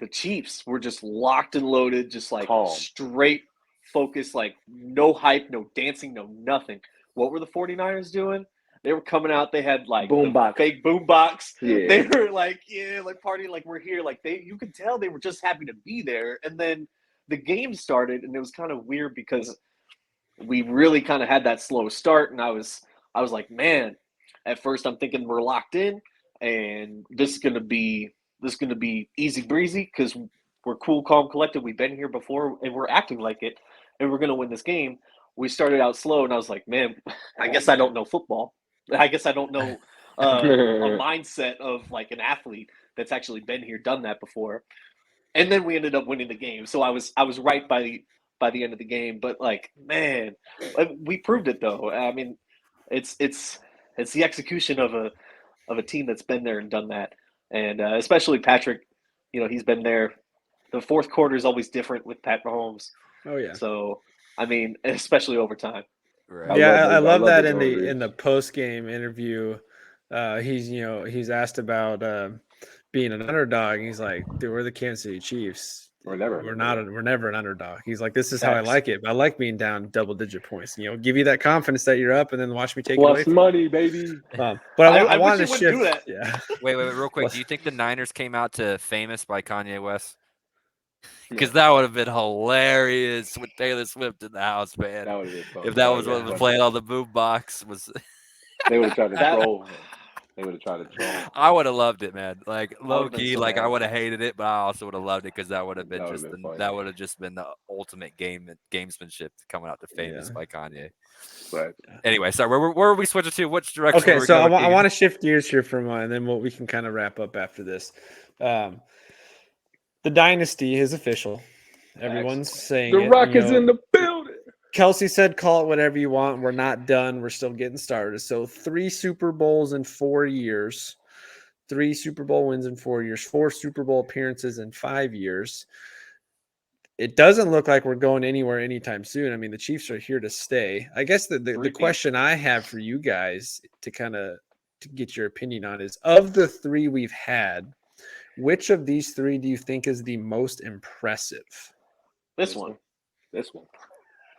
the Chiefs were just locked and loaded, just like
calm,
straight focus, like no hype, no dancing, no nothing. What were the 49ers doing? They were coming out. They had like fake boom box.
Yeah.
They were like, like partying, like we're here. Like you could tell they were just happy to be there. And then the game started, and it was kind of weird because we really kind of had that slow start. And I was like, man, at first I'm thinking we're locked in, and this is gonna be easy breezy because we're cool, calm, collected. We've been here before, and we're acting like it, and we're gonna win this game. We started out slow, and I was like, man, I guess I don't know football. I guess I don't know a mindset of like an athlete that's actually been here, done that before. And then we ended up winning the game. So I was right by the end of the game. But like, man, we proved it though. I mean, it's the execution of a team that's been there and done that. And especially Patrick, he's been there. The fourth quarter is always different with Pat Mahomes.
Oh yeah.
So I mean, especially overtime.
Right.
Yeah, I love that in the post game interview. He's asked about being an underdog. He's like, dude, we're the Kansas City Chiefs. We're never an underdog. He's like, this is how I like it. I like being down double-digit points. Give you that confidence that you're up, and then watch me take it away.
Plus money, baby.
But I wanted to shift.
Do that.
Yeah.
Wait, real quick. Do you think the Niners came out to "Famous" by Kanye West? Because that would have been hilarious with Taylor Swift in the house, man.
That would have been fun.
If that was what was playing on the boombox,
they would have tried to troll. They would have tried to troll.
I would have loved it, man. Like low key, I would have hated it, but I also would have loved it because that would have been just been the ultimate gamesmanship coming out to "Famous" by Kanye.
But
anyway, sorry, where were we switching to? Which direction?
Okay, so I want to shift gears here for a moment, and then we can kind of wrap up after this. The Dynasty is official. Everyone's saying
the Rock is in the building.
Kelsey said, call it whatever you want. We're not done. We're still getting started. So 3 Super Bowls in 4 years, 3 Super Bowl wins in 4 years, 4 Super Bowl appearances in 5 years. It doesn't look like we're going anywhere anytime soon. I mean, the Chiefs are here to stay. I guess the question I have for you guys to get your opinion on is, of the 3 we've had, which of these 3 do you think is the most impressive?
This one.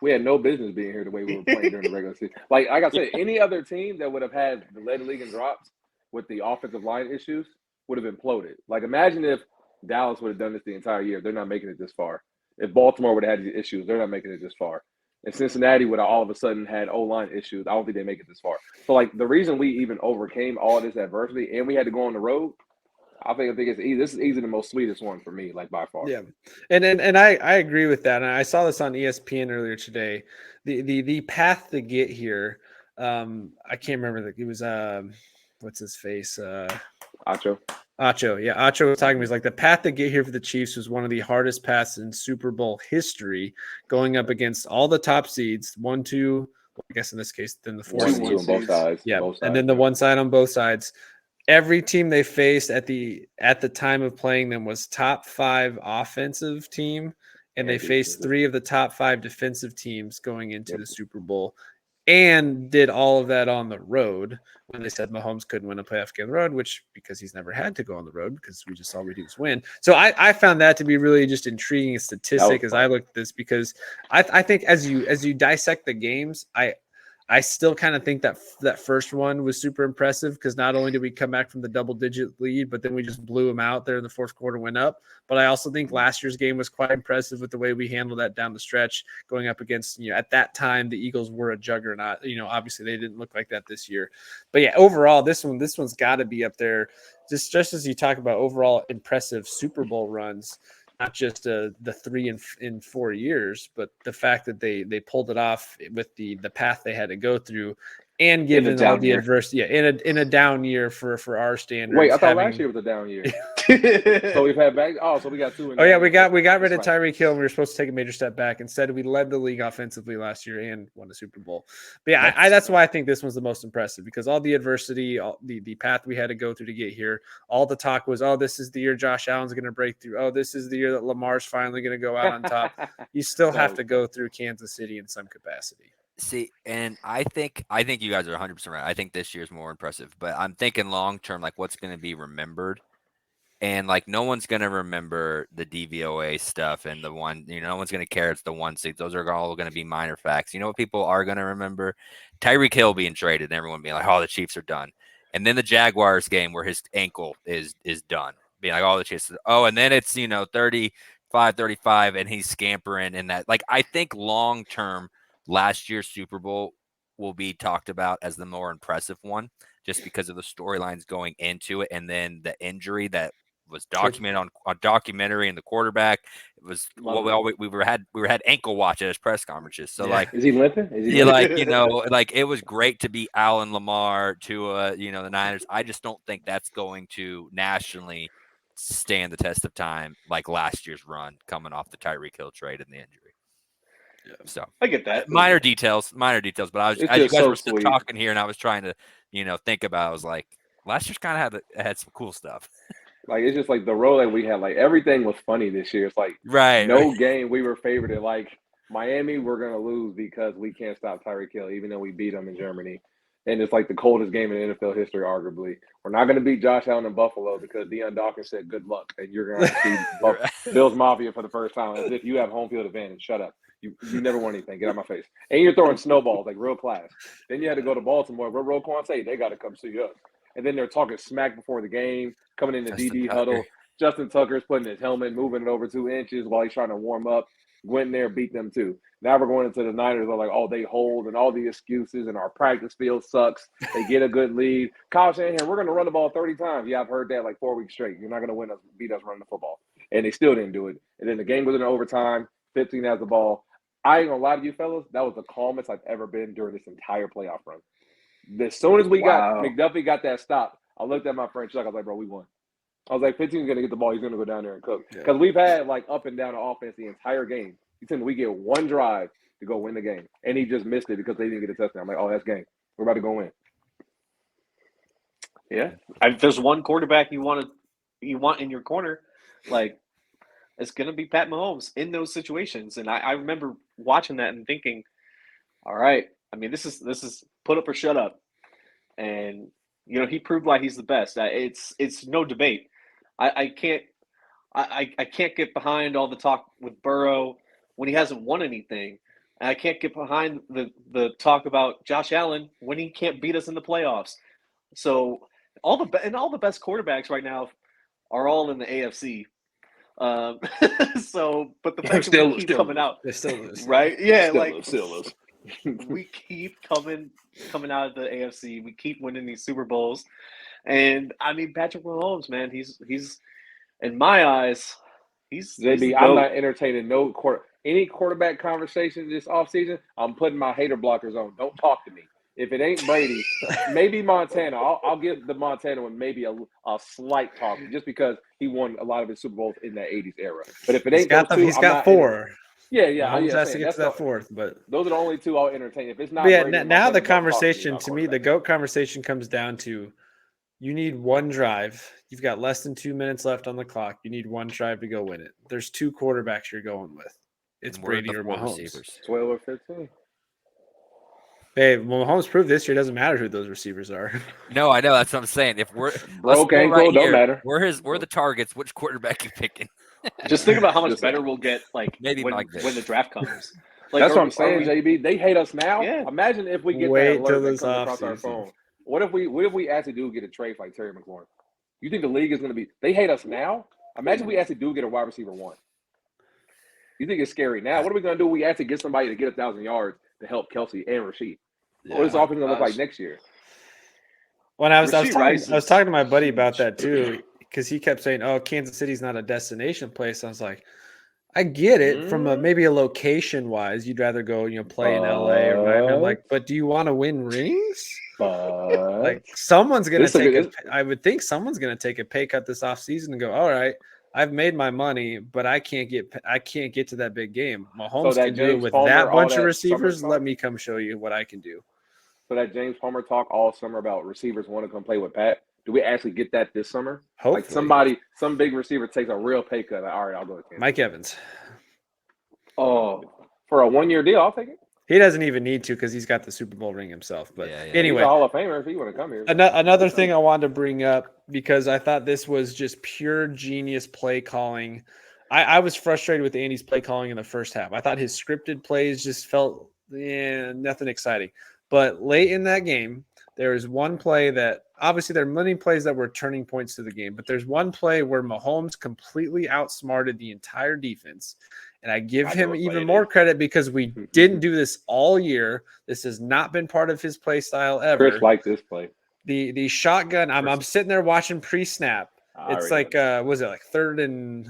We had no business being here the way we were playing during the regular season. Like I said, any other team that would have had the led league in drops with the offensive line issues would have imploded. Like imagine if Dallas would have done this the entire year. They're not making it this far. If Baltimore would have had these issues, they're not making it this far. And Cincinnati would have all of a sudden had O-line issues. I don't think they make it this far. So like the reason we even overcame all this adversity and we had to go on the road, I think it's easy. This is easily the most sweetest one for me, like by far.
Yeah, and I agree with that. And I saw this on ESPN earlier today. The path to get here. I can't remember it was what's his face?
Acho.
Yeah, Acho was talking. He's like, the path to get here for the Chiefs was one of the hardest paths in Super Bowl history, going up against all the top seeds, 1, 2. I guess in this case, then the 4 seeds
on both sides.
Yeah, and then the one side on both sides. every team they faced at the time of playing them was top 5 offensive team, and they faced 3 of the top 5 defensive teams going into the Super Bowl, and did all of that on the road when they said Mahomes couldn't win a playoff game on the road, which because he's never had to go on the road because we just all we do is win. So I found that to be really just intriguing statistic as I looked at this, because I think as you dissect the games, I still kind of think that first one was super impressive, because not only did we come back from the double-digit lead, but then we just blew them out there in the fourth quarter, went up. But I also think last year's game was quite impressive with the way we handled that down the stretch, going up against, at that time, the Eagles were a juggernaut. Obviously they didn't look like that this year. But yeah, overall, this one's got to be up there. Just as you talk about overall impressive Super Bowl runs, not just the 3 in 4 years, but the fact that they pulled it off with the path they had to go through, and given all the adversity, in a down year for our standards.
Wait, I thought last year was a down year. So we've had back. Oh, so we got 2.
Oh yeah, we got rid of Tyreek Hill, and we were supposed to take a major step back. Instead, we led the league offensively last year and won a Super Bowl. But yeah, that's why I think this one's the most impressive, because all the adversity, the path we had to go through to get here, all the talk was, oh, this is the year Josh Allen's going to break through. Oh, this is the year that Lamar's finally going to go out on top. You still have to go through Kansas City in some capacity.
See, and I think you guys are 100% right. I think this year's more impressive, but I'm thinking long term, like what's going to be remembered. And like no one's going to remember the DVOA stuff and the one, no one's going to care it's the 1 seed. Those are all going to be minor facts. You know what people are going to remember? Tyreek Hill being traded and everyone being like, oh, the Chiefs are done. And then the Jaguars game where his ankle is done. Being like, oh, the Chiefs. Oh, and then it's, 35 and he's scampering and that. Like, I think long term, last year's Super Bowl will be talked about as the more impressive one, just because of the storylines going into it, and then the injury that was documented on documentary and the quarterback. It was we had ankle watch at his press conferences. So like,
is he limping?
Like it was great to beat Allen, Lamar, to the Niners. I just don't think that's going to nationally stand the test of time like last year's run coming off the Tyreek Hill trade and the injury. Yeah. So
I get that.
Minor details, but I was, as you guys were still talking here, and I was trying to, think about it, I was like, last year's kind of had some cool stuff.
Like, it's just like the role that we had, like everything was funny this year. It's like no game we were favored in. Like Miami, we're gonna lose because we can't stop Tyreek Hill, even though we beat them in Germany. And it's like the coldest game in NFL history, arguably. We're not going to beat Josh Allen in Buffalo because Deion Dawkins said good luck, and you're going to see Bills Mafia for the first time as if you have home field advantage. Shut up. You never won anything. Get out of my face. And you're throwing snowballs like real class. Then you had to go to Baltimore. Where Roquan say they got to come see us. And then they're talking smack before the game, coming in the DD huddle. Justin Tucker's putting his helmet, moving it over 2 inches while he's trying to warm up. Went in there, beat them too. Now we're going into the Niners. They're like, oh, they hold and all the excuses, and our practice field sucks. They get a good lead. Kyle Shanahan, we're going to run the ball 30 times. Yeah, I've heard that like 4 weeks straight. You're not going to beat us running the football. And they still didn't do it. And then the game goes into overtime. 15 has the ball. I ain't going to lie to you fellas. That was the calmest I've ever been during this entire playoff run. As soon as we got McDuffie got that stop, I looked at my friend Chuck. I was like, bro, we won. I was like, 15's going to get the ball. He's going to go down there and cook. Because we've had, like, up and down the offense the entire game. We get one drive to go win the game. And he just missed it because they didn't get a touchdown. I'm like, oh, that's game. We're about to go win.
Yeah. If there's one quarterback you want in your corner, like, it's going to be Pat Mahomes in those situations. And I remember watching that and thinking, all right, I mean, this is put up or shut up. And, he proved why he's the best. It's no debate. I can't get behind all the talk with Burrow when he hasn't won anything. And I can't get behind the talk about Josh Allen when he can't beat us in the playoffs. So all the best quarterbacks right now are all in the AFC. But the fact that we keep coming out, right? Yeah, still lose. We keep coming out of the AFC. We keep winning these Super Bowls. And I mean, Patrick Mahomes, man, he's in my eyes,
I'm not entertaining any quarterback conversation this offseason. I'm putting my hater blockers on. Don't talk to me. If it ain't Brady, maybe Montana. I'll give the Montana one maybe a slight talk just because he won a lot of his Super Bowls in that 80s era. But if it ain't
he's got 4.
Yeah.
He has to get to that 4th, but
those are the only 2 I'll entertain. If it's not,
now the conversation to me, the GOAT conversation comes down to You need one drive. You've got less than 2 minutes left on the clock. You need one drive to go win it. There's two quarterbacks you're going with. It's
And we're
Brady
the
or
four
Mahomes.
receivers.
12 or 15.
Hey, well, Mahomes proved this year it doesn't matter who those receivers are.
No, I know that's what I'm saying. If we're
Broke
us four
ankle, don't
here,
matter.
We're the targets. Which quarterback you picking?
Just think about how much
Just
better
saying.
we'll get, like
Maybe
when
Mike Vick.
the draft comes. Like,
That's what I'm
are
saying,
we-
JB. They hate us now.
Yeah.
Imagine if we get
Wait
that
till
alert that
this
comes across our
offseason.
phone. What if we actually do get a trade like Terry McLaurin? You think the league is going to be? They hate us now. Imagine we actually do get a wide receiver one. You think it's scary now? What are we going to do? We actually get somebody to get 1,000 yards to help Kelsey and Rasheed. What is the offense going to look like next year?
When I was
Rasheed Rice
I was talking to my buddy
huge.
about that too, because he kept saying, "Oh, Kansas City's not a destination place." I was like, I get it from maybe a location wise. You'd rather go, play in LA or Miami. I'm like, but do you want to win rings?
But
Like someone's gonna
This is a
take
good-
I would think someone's gonna take a pay cut this offseason and go, all right, I've made my money, but I can't get to that big game. Mahomes
that
can do it
James
with
Palmer,
that
all
bunch
that
of receivers.
summer
Let
talk?
me come show you what I can do.
So that James Palmer talk all summer about receivers want to come play with Pat. Do we actually get that this summer?
Hopefully.
Like some big receiver takes a real pay cut. Like, all right, I'll go with Kansas.
Mike Evans.
Oh, for a 1-year deal, I'll take it.
He doesn't even need to because he's got the Super Bowl ring himself. But
Yeah, yeah.
He's
anyway,
a Hall of Famer if he want to come here.
another thing I wanted to bring up because I thought this was just pure genius play calling. I was frustrated with Andy's play calling in the first half. I thought his scripted plays just felt nothing exciting. But late in that game, there was one play that obviously there are many plays that were turning points to the game, but there's one play where Mahomes completely outsmarted the entire defense. And I give him even more credit because we didn't do this all year. This has not been part of his play style ever.
Chris likes this play.
The shotgun. I'm sitting there watching pre-snap. It's like was it like third and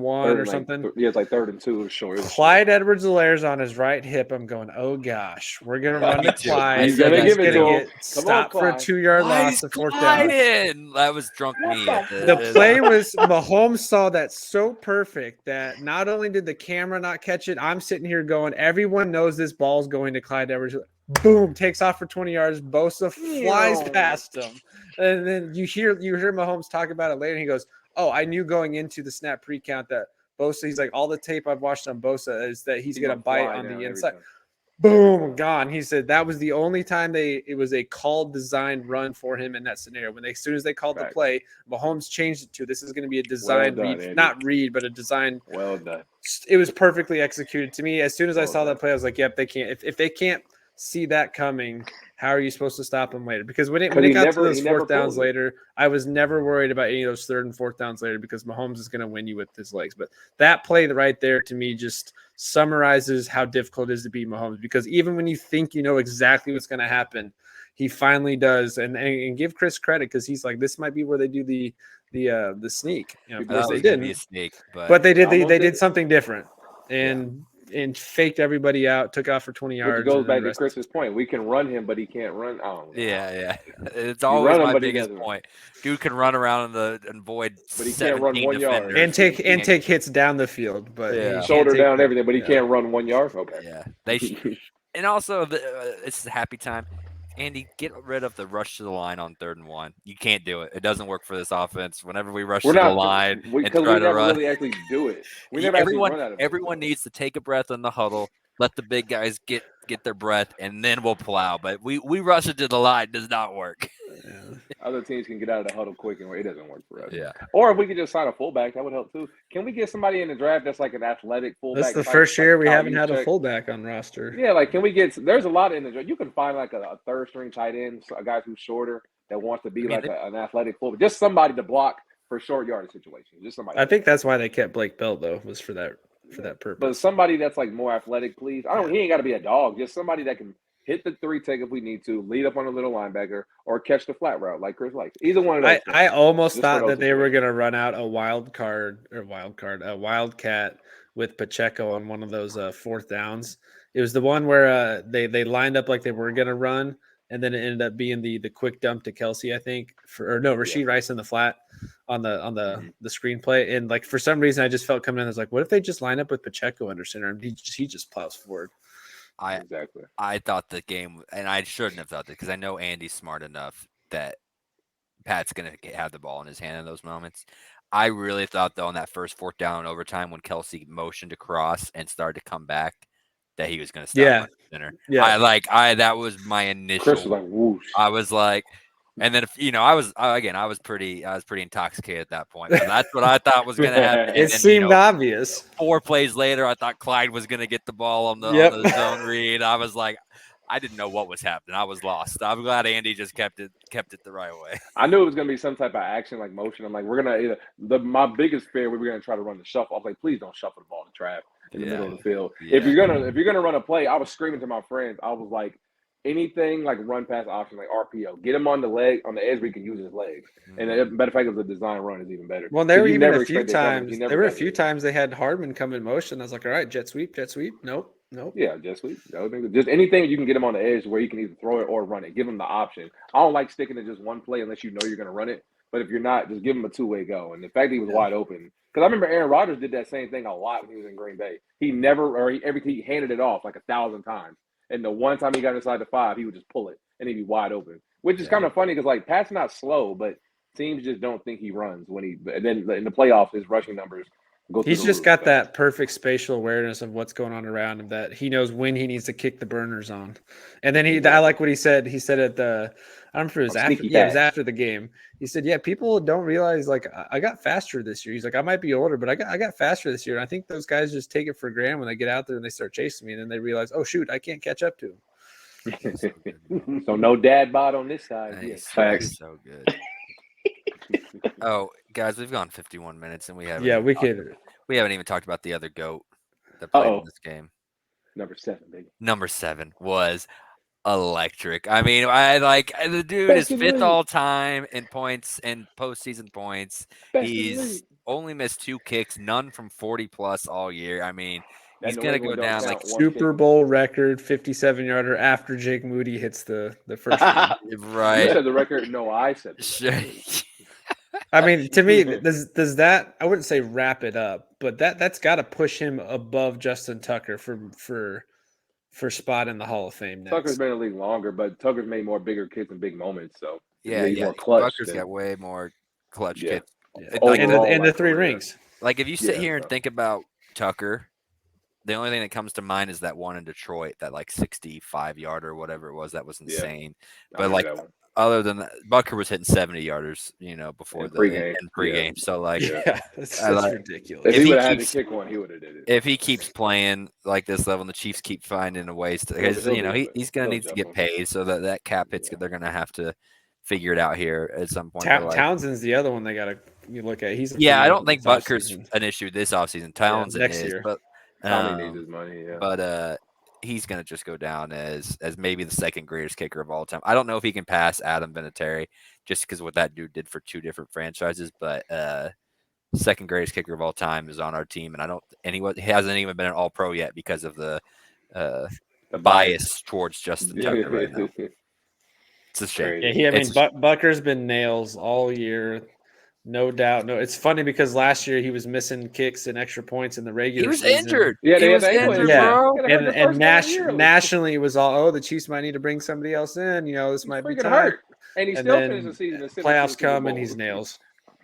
one or something?
Yeah, it's like 3rd and 2. It was short.
Clyde Edwards-Helaire's on his right hip. I'm going, oh gosh, we're gonna run to Clyde.
He's gonna give it to him.
Get stopped for a
Clyde.
2-yard loss of 4th down.
That was drunk me.
The play was Mahomes saw that so perfect that not only did the camera not catch it, I'm sitting here going, everyone knows this ball's going to Clyde Edwards. Boom, takes off for 20 yards. Bosa flies past him. And then you hear Mahomes talk about it later. And he goes, oh, I knew going into the snap pre-count that Bosa, he's like, all the tape I've watched on Bosa is that he's going to bite on the inside. Boom, gone. He said that was the only time it was a called designed run for him in that scenario. As soon as they called the play, Mahomes changed it to this is going to be a design read,
Andy.
not read, but a design.
Well done.
It was perfectly executed to me. As soon as I saw that play, I was like, yep, they can't. If they can't see that coming, how are you supposed to stop them later? Because when it got to those 4th downs later, I was never worried about any of those 3rd and 4th downs later because Mahomes is going to win you with his legs. But that play right there to me just summarizes how difficult it is to beat Mahomes because even when you think you know exactly what's going to happen, he finally does. And give Chris credit because he's like, this might be where they do the sneak. Of course they didn't.
Be a sneak,
but they did something different and faked everybody out, took off for 20 yards.
Which goes back to Chris's point. We can run him, but he can't run.
Yeah. It's always my biggest point. Dude can run around and void,
but he can't run 1 yard
and take hits down the field. But
shoulder down everything, but he can't run 1 yard. Okay.
Yeah, they and also it's happy time. Andy, get rid of the rush to the line on 3rd and 1. You can't do it. It doesn't work for this offense. Whenever we rush to the line and try to run,
really actually do it.
Everyone needs to take a breath in the huddle. Let the big guys get their breath, and then we'll plow. But we rush it to the line does not work.
Yeah.
Other teams can get out of the huddle quick, and it doesn't work for us.
Yeah.
Or if we could just sign a fullback, that would help too. Can we get somebody in the draft that's like an athletic fullback?
That's the first year we haven't had a fullback on roster.
Yeah, like can we get? There's a lot in the draft. You can find like a 3rd string tight end, a guy who's shorter that wants to be an athletic fullback, just somebody to block for short yardage situations. Just somebody.
I think that's why they kept Blake Bell though, was for that purpose.
But somebody that's like more athletic, please. He ain't got to be a dog. Just somebody that can hit the 3 tech if we need to, lead up on a little linebacker, or catch the flat route like Chris likes. Either one of those.
I almost thought that they were going to run out a wildcat with Pacheco on one of those 4th downs. It was the one where they lined up like they were going to run, and then it ended up being the quick dump to Kelsey, I think, Rasheed Rice in the flat on the screenplay. And like for some reason, I just felt coming in. I was like, what if they just line up with Pacheco under center and he just plows forward?
Exactly.
I thought the game, and I shouldn't have thought that because I know Andy's smart enough that Pat's going to have the ball in his hand in those moments. I really thought, though, on that first fourth down in overtime when Kelsey motioned across and started to come back, that he was going to stop
Yeah.
under center.
Yeah.
That was my initial.
Chris was like, whoosh.
I was like, and then I was pretty intoxicated at that point. But that's what I thought was going to happen.
It seemed obvious.
4 plays later, I thought Clyde was going to get the ball on the zone read. I was like, I didn't know what was happening. I was lost. I'm glad Andy just kept it the right way.
I knew it was going to be some type of action, like motion. I'm like, we're going to my biggest fear, we were going to try to run the shuffle. I was like, please don't shuffle the ball to Trav in the middle of the field.
Yeah.
If you're gonna run a play, I was screaming to my friends. I was like, anything like run pass option, like RPO, get him on the edge where he can use his legs. And the matter of fact, it was a design run is even better.
Well, there were even a few times. There were a few times they had Hardman come in motion. I was like, all right, jet sweep. Nope.
Yeah, jet sweep. Just anything you can get him on the edge where you can either throw it or run it. Give him the option. I don't like sticking to just one play unless you know you're going to run it. But if you're not, just give him a two-way go. And the fact that he was wide open, because I remember Aaron Rodgers did that same thing a lot when he was in Green Bay. He handed it off like 1,000 times. And the one time he got inside the 5, he would just pull it and he'd be wide open, which is kind of funny because like Pat's not slow, but teams just don't think he runs when he. And then in the playoffs, his rushing numbers go.
He's just got that perfect spatial awareness of what's going on around him that he knows when he needs to kick the burners on. And then I like what he said. He said at the, I don't remember if it was after. Yeah, it was after the game. He said, "Yeah, people don't realize like I got faster this year." He's like, "I might be older, but I got faster this year." And I think those guys just take it for granted when they get out there and they start chasing me, and then they realize, "Oh shoot, I can't catch up to him."
So no dad bod on this side.
Nice.
Facts.
So good. Oh, guys, we've gone 51 minutes and we haven't.
Yeah, we could.
We haven't even talked about the other GOAT that played in this game.
Number 7, baby.
Number 7 was electric. I mean, the dude is 5th all time in points and postseason points. He's only missed 2 kicks, none from 40 plus all year. I mean, he's gonna go down like
Super Bowl record 57-yarder after Jake Moody hits the first one.
Right.
You said the record. No, I said the record.
I mean, to me, does that, I wouldn't say wrap it up, but that's got to push him above Justin Tucker for spot in the Hall of Fame next.
Tucker's been in the league longer, but Tucker's made more bigger kicks and big moments. So
he's more clutch. Tucker's got way more clutch kicks.
Yeah. Like in the 3 rings.
Like if you sit here and think about Tucker, the only thing that comes to mind is that one in Detroit, that like 65-yarder or whatever it was. That was insane. But like other than that, Butker was hitting 70-yarders, before the pregame. So like,
that's ridiculous.
If he would have had to kick one, he would have did it.
If he keeps playing like this level, and the Chiefs keep finding ways to, because he's gonna need to get paid, so that cap hits, they're gonna have to figure it out here at some point.
Townsend's the other one they got to look at.
I don't think Butker's an issue this offseason. Townsend
next
is,
year.
but
Tommy needs his money.
But he's going to just go down as maybe the 2nd greatest kicker of all time. I don't know if he can pass Adam Vinatieri just because what that dude did for 2 different franchises, but 2nd greatest kicker of all time is on our team, and he hasn't even been an All-Pro yet because of the bias towards Justin Tucker right now. It's a shame.
Yeah, Butker's been nails all year. No doubt. No, it's funny because last year he was missing kicks and extra points in the regular season.
He was injured.
Yeah,
he was injured, bro.
And nationally, it was all, the Chiefs might need to bring somebody else in. This might be time.
Hurt. And he still finished the season.
Playoffs come and he's nails.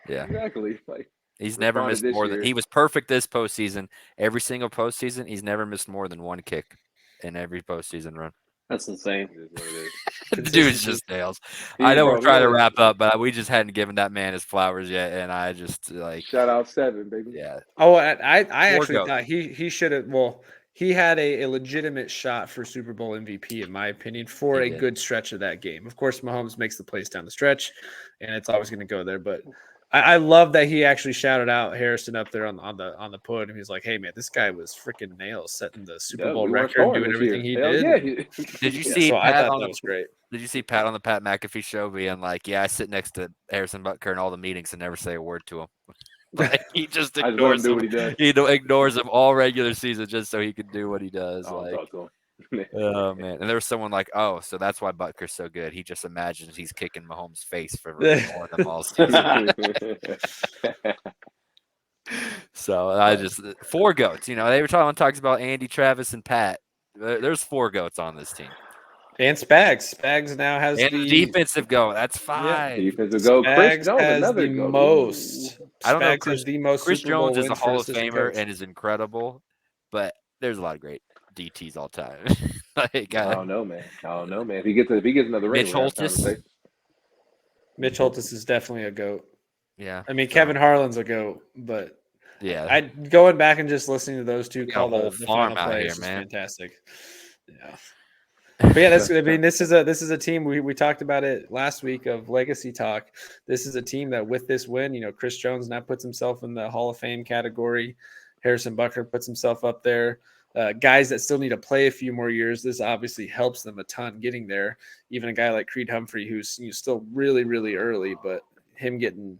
Yeah,
exactly.
He's never missed more than. He was perfect this postseason. Every single postseason, he's never missed more than 1 kick in every postseason run.
That's insane.
The dude's just nails. I know we're trying to wrap up, but we just hadn't given that man his flowers yet, and I just like
shout out 7, baby.
Yeah.
Oh, I actually thought he should have. Well, he had a legitimate shot for Super Bowl MVP, in my opinion, for a good stretch of that game. Of course, Mahomes makes the plays down the stretch, and it's always going to go there, but. I love that he actually shouted out Harrison up there on the podium. He's like, "Hey man, this guy was freaking nails, setting the Super Bowl record, doing everything he did."
Yeah.
Did you see?
I thought that was great.
Did you see Pat on the Pat McAfee show being like, "Yeah, I sit next to Harrison Butker in all the meetings and never say a word to him." Like, he just ignores him. He ignores him all regular season just so he can do what he does. Oh man! And there was someone like, "Oh, so that's why Butker's so good. He just imagines he's kicking Mahomes' face for more than all season." So I just 4 goats. They were talks about Andy, Travis, and Pat. There's 4 goats on this team.
And Spags now has
And
the
defensive go. That's 5.
Defensive go. Chris
Spags
Jones,
has
another
the
go.
most.
I don't know.
Spags has the most
Chris
Super Bowl
Jones is a
wins for
Hall of
assistant
Famer
coach.
and is incredible, but there's a lot of great DTs all time. Like,
I don't know, man. If he gets another ring,
Mitch
we'll have a
Holtis.
conversation.
Mitch Holtis is definitely a GOAT.
Yeah.
I mean, Kevin Harlan's a GOAT, but
Yeah.
I going back and just listening to those two
got a
call
whole
the
farm
final
out
play
here,
is just
man.
fantastic. Yeah. But yeah, this is a team we talked about it last week of legacy talk. This is a team that with this win, Chris Jones now puts himself in the Hall of Fame category. Harrison Butker puts himself up there. Guys that still need to play a few more years, this obviously helps them a ton getting there. Even a guy like Creed Humphrey, who's still really, really early, but him getting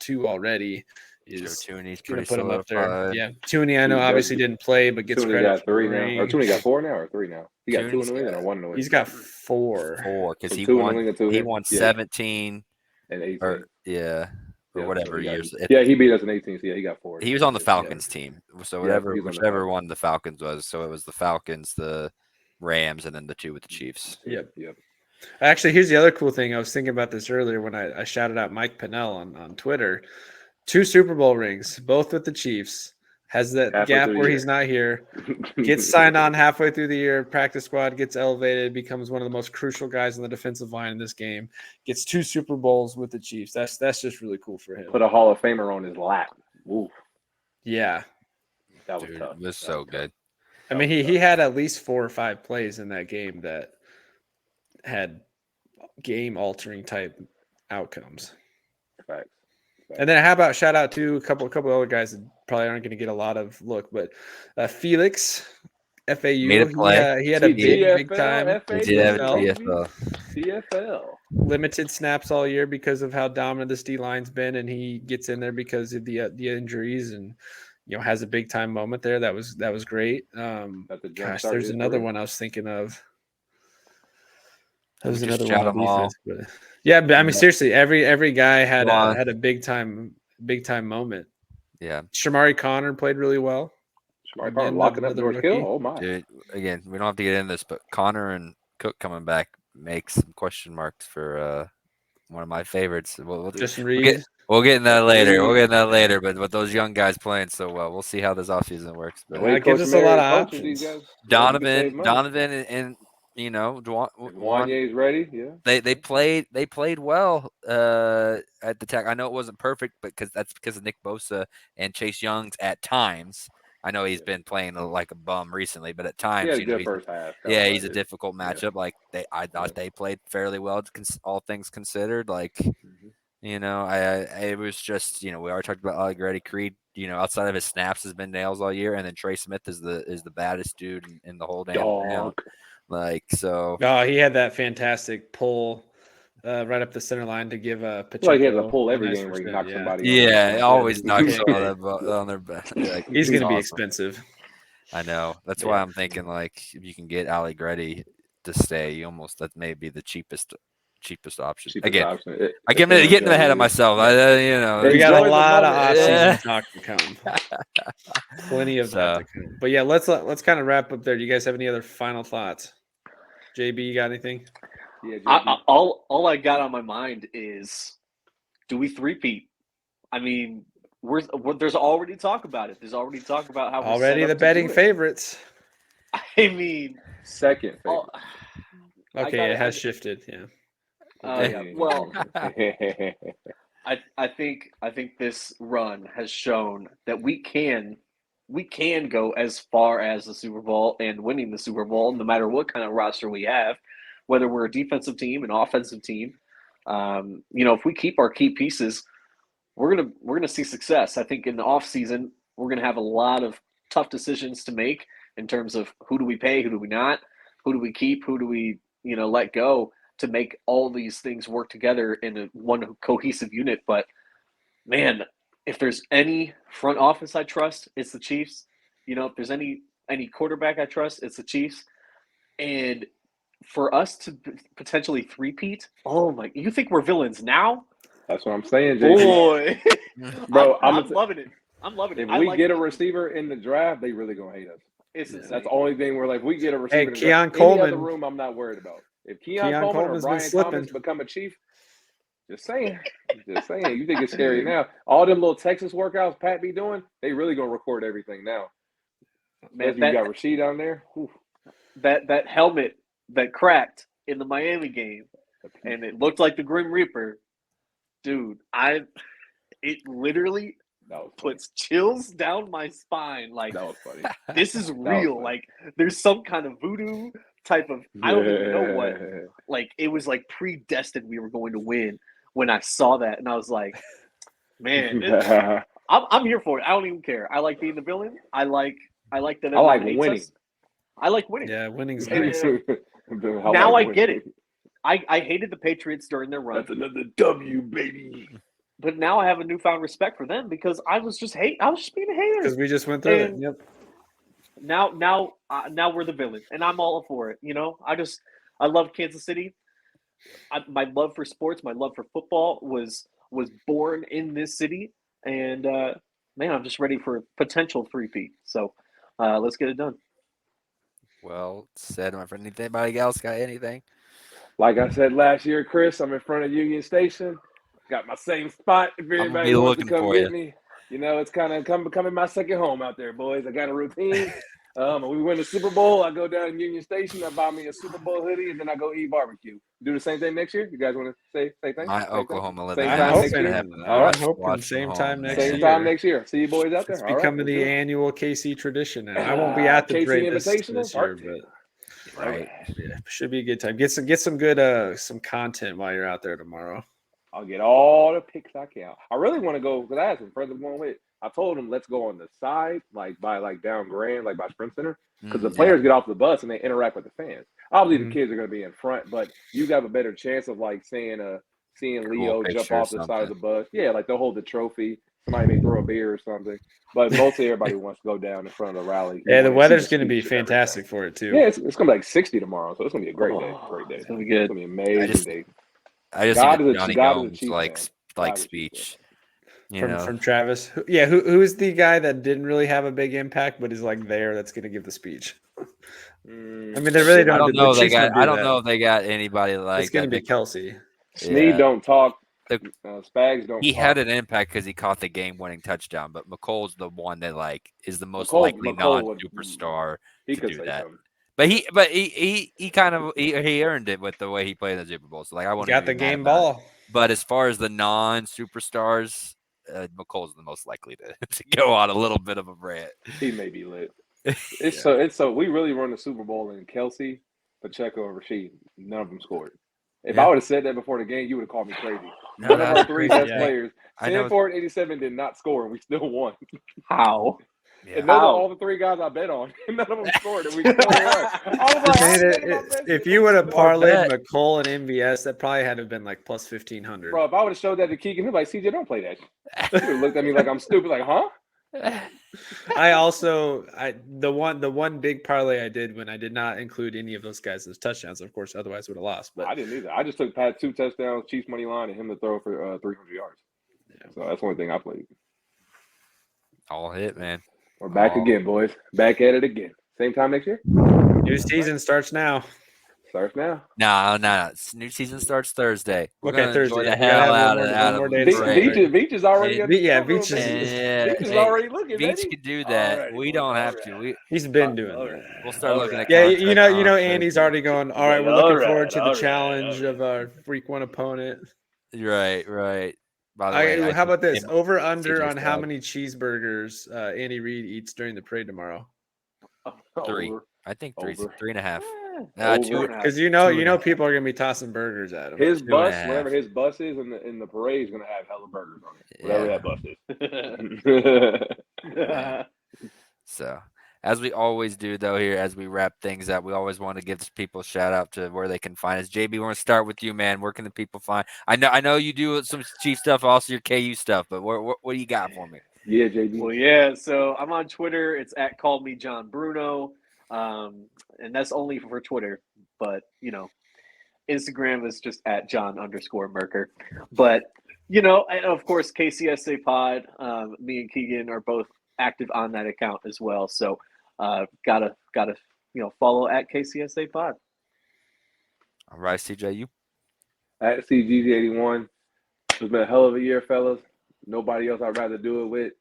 2 already is
Joe Tooney's
going
pretty
to put him up there.
solidified.
Yeah, Tooney, I know
He's
obviously didn't play, but gets
Tooney
credit
got
for
3
the
now.
ring.
Or Tooney got 4 now or 3 now? He got 2 in
Tooney's
New England or 1 in New England?
He's got 4.
Because
So
he
2 in New
won.
England, 2
He
here?
won
Yeah.
17
And 18.
or
Yeah,
whatever
so he got-
years.
Yeah, he beat us in 18. So yeah, he got 4.
He was on the Falcons team, so
Yeah,
whatever
he was on the
whichever
Falcons.
one the Falcons was. So it was the Falcons, the Rams, and then the 2 with the Chiefs.
Yep.
Yep.
Actually, here's the other cool thing. I was thinking about this earlier when I shouted out Mike Pennell on Twitter. 2 Super Bowl rings, both with the Chiefs. Has that
Halfway
gap
through the
where
year.
he's not here. Gets signed on halfway through the year. Practice squad gets elevated. Becomes one of the most crucial guys on the defensive line in this game. Gets 2 Super Bowls with the Chiefs. That's just really cool for him.
Put a Hall of Famer on his lap. Oof,
Yeah,
that was
Dude,
tough.
it was
That
so
was tough.
good.
I mean he had at least 4 or 5 plays in that game that had game altering type outcomes.
Facts.
And then how about shout out to a couple other guys that probably aren't going to get a lot of look, but Felix FAU,
Made a play.
he had a big
TFL,
time.
He did have a
TFL.
TFL.
CFL.
Limited snaps all year because of how dominant this D line's been, and he gets in there because of the injuries, and has a big time moment there. That was great. Gosh, there's another one I was thinking of. That was
Just
another
shout
one on
them all.
defense, but yeah, but I mean
Yeah.
seriously, every guy had
Come on.
a big time moment.
Yeah,
Shamari Connor played really well.
Smart Connor locking up
another
George
rookie.
Kittle. Oh my.
dude. Again, we don't have to get into this, but Connor and Cook coming back makes some question marks for one of my favorites. We'll
Justin
we'll
Reed.
get in that later. But with those young guys playing so well, we'll see how this offseason works. But
It gives us a lot of
These
options.
guys,
Donovan, and
Wanye's ready. Yeah.
they played well at the tech. I know it wasn't perfect, but that's because of Nick Bosa and Chase Young's at times. I know he's been playing like a bum recently, but at times,
He had a good first half.
yeah, he's a difficult matchup. Like I thought they played fairly well, all things considered. Like, it was just, we already talked about Allegretti. Creed, outside of his snaps, has been nails all year, and then Trey Smith is the baddest dude in the whole damn town. Like, so.
Oh, he had that fantastic pull right up the center line to give Pacheco.
Like he has a pull every
nice
game where he
first
knocks
down,
somebody.
Yeah, always knocks
Yeah.
on their back. Like,
He's going to be
awesome.
expensive.
I know. That's why I'm thinking, like, if you can get Allegretti to stay, that may be the cheapest option. Again, I get getting ahead of myself.
We got a lot of
Yeah.
offseason talk to come. Plenty of that to come. But yeah, let's kind of wrap up there. Do you guys have any other final thoughts? JB, you got anything?
Yeah,
all I got on my mind is, do we three-peat? I mean, there's already talk about it. There's already talk about how we're
Already
set
the
up to
betting
do it.
favorites.
I mean,
second.
oh,
Okay, it has shifted. Yeah.
yeah. Well, I think this run has shown that we can go as far as the Super Bowl and winning the Super Bowl, no matter what kind of roster we have, whether we're a defensive team, an offensive team. If we keep our key pieces, we're gonna see success. I think in the offseason, we're gonna have a lot of tough decisions to make in terms of who do we pay, who do we not, who do we keep, who do we let go, to make all these things work together in one cohesive unit. But man, if there's any front office I trust, it's the Chiefs. If there's any quarterback I trust, it's the Chiefs. And for us to potentially three-peat, you think we're villains now?
That's what I'm saying, JB.
Boy.
Bro,
I'm loving it. I'm loving it.
If we get a receiver in the draft, they really gonna hate us.
It's insane.
That's the only thing where like we get a receiver.
Hey, Keon
any other
Coleman.
room, I'm not worried about. If Keon
Keon
Coleman or
Coleman's been
Brian
slipping.
Thomas become a Chief, just saying. Just saying. You think it's scary now? All them little Texas workouts Pat be doing, they really gonna record everything now. Man, you got Rasheed down there. Whew.
That helmet that cracked in the Miami game, and it looked like the Grim Reaper, dude. It literally puts chills down my spine. Like,
that was funny.
This is real. Like, there's some kind of voodoo type of, I don't even know what. Like, it was like predestined we were going to win when I saw that, and I was like, man, I'm here for it. I don't even care. I like being the villain. I like that.
I like winning.
I like winning.
Yeah, winning's
nice.
Now
Now I get it. I hated the Patriots during their run.
That's another W, baby.
But now I have a newfound respect for them because I was just being a hater.
Because we just went through it. Yep.
Now we're the villain, and I'm all for it. You know, I love Kansas City. My love for sports, my love for football was born in this city, and man, I'm just ready for a potential three-peat. So let's get it done.
Well said, my friend. Anybody else got anything?
Like I said last year, Chris, I'm in front of Union Station. Got my same spot. If anybody wants to come get me, you know, it's kind of becoming my second home out there, boys. I got a routine. When we win the Super Bowl, I go down to Union Station. I buy me a Super Bowl hoodie, and then I go eat barbecue. Do the same thing next year. You guys want to say things?
My Oklahoma living.
Same time next year.
All right, hoping same time next year.
Same time next year. See you boys out there.
It's becoming the annual KC tradition, and I won't be at the parade this year, but
right,
yeah, should be a good time. Get some good some content while you're out there tomorrow.
I'll get all the picks I can. I really want to go because I asked him friends going with. I told him let's go on the side, like by down Grand, like by Sprint Center, because the players get off the bus and they interact with the fans. Obviously, the kids are going to be in front, but you have a better chance of like seeing Leo jump off the side of the bus. Yeah, like they'll hold the trophy. Somebody may throw a beer or something. But mostly everybody wants to go down in front of the rally.
Yeah, the weather's going to be fantastic for it too.
Yeah, it's going to be like 60 tomorrow, so it's going to be a great day. Great day.
It's going to be good.
It's going to be an amazing day.
I just need Johnny Gomes like speech.
From Travis. Who's the guy that didn't really have a big impact but is like there that's going to give the speech? I mean, they really don't.
I don't know if they got anybody like.
It's going to be Kelsey.
Snead don't talk. Spags don't.
He had an impact because he caught the game-winning touchdown, but McColl's the one that is the most likely non-superstar to do that.
Something.
But he earned it with the way he played in the Super Bowl. So I
got the game ball.
But as far as the non-superstars, McColl's the most likely to go on a little bit of a rant.
He may be lit. It's so we really run the Super Bowl in Kelsey, Pacheco, and Rasheed. None of them scored. If I would have said that before the game, you would have called me crazy. One of our three best players, Stanford 87, did not score, and we still won.
How?
Yeah. And those are all the three guys I bet on. None of them scored, and we still won.
If you would have parlayed McColl and MVS, that probably had to have been like plus 1,500.
Bro, if I would have showed that to Keegan, he'd be like, CJ, don't play that. He would have looked at me like I'm stupid, like, huh?
The one big parlay I did when I did not include any of those guys as touchdowns, of course, otherwise would have lost. But
I didn't either. I just took Pat 2 touchdowns, Chiefs money line, and him to throw for 300 yards. Yeah. So that's one thing I played.
All hit, man.
We're back again, boys. Back at it again. Same time next year?
New season starts now.
Starts now.
No. New season starts Thursday.
Thursday.
Enjoy the hell out of
Beach is already.
Beach
is already looking.
Beach can do that. We don't have to.
He's been doing that.
We'll start looking at.
Yeah, you know, Andy's already going. All right, we're looking forward to the challenge of our Week 1 opponent.
Right. By the way,
how about this? Over under on how many cheeseburgers Andy Reid eats during the parade tomorrow?
3. I think 3.5.
2, because you know people are gonna be tossing burgers at him.
His bus, wherever his bus is in the parade, is gonna have hella burgers on it. Whatever that bus is.
So, as we always do, though, here as we wrap things up, we always want to give people a shout out to where they can find us. JB, we want to start with you, man. Where can the people find? I know you do some Chief stuff, also your KU stuff, but what do you got for me?
Yeah, JB.
Well, yeah. So I'm on Twitter. It's at Call Me John Bruno. And that's only for Twitter, but Instagram is just at John_Merker. But and of course KCSA Pod, me and Keegan are both active on that account as well. So Gotta follow at KCSA Pod.
All right, CJ, you.
At CGG81. It's been a hell of a year, fellas. Nobody else I'd rather do it with.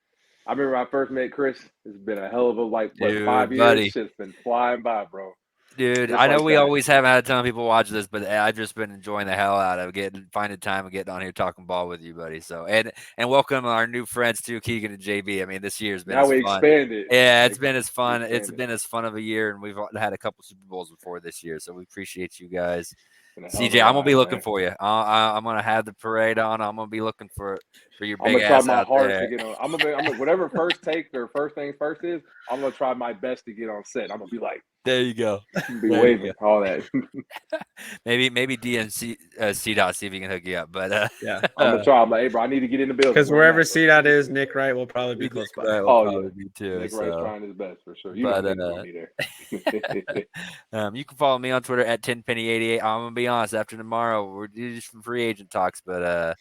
I remember I first met Chris. It's been a hell of a
Dude,
5 years.
buddy.
Shit's been flying by, bro.
Dude,
Just
I know
like
we
that.
always haven't had a ton of people watch this, but I've just been enjoying the hell out of finding time and getting on here talking ball with you, buddy. So and welcome our new friends too, Keegan and JB. I mean, this year's been
Now we
fun.
expanded.
Yeah, it's been as fun. It's
expanded.
been as fun of a year, and we've had a couple Super Bowls before this year, so we appreciate you guys.
Been a hell of
CJ,
a
I'm gonna be
ride,
looking
man.
for you. I'm gonna have the parade on. I'm gonna be looking for your
I'm
big
gonna try
ass
my
out
hardest
there.
to get on. I'm gonna whatever first take or first things first is. I'm gonna try my best to get on set. I'm gonna be like,
There you go.
be waving all that.
maybe DMC CDOT see if he can hook you up, but
Yeah.
I'm gonna try. I'm like, hey, bro, I need to get in the building.
Because wherever CDOT is, Nick Wright will probably be close by.
That will
Oh,
probably
yeah.
be too.
Nick Wright's
So.
trying his best for sure. You
But,
know he's gonna be there.
You can follow me on Twitter at 10penny88. I'm gonna be honest. After tomorrow, we're just some free agent talks, but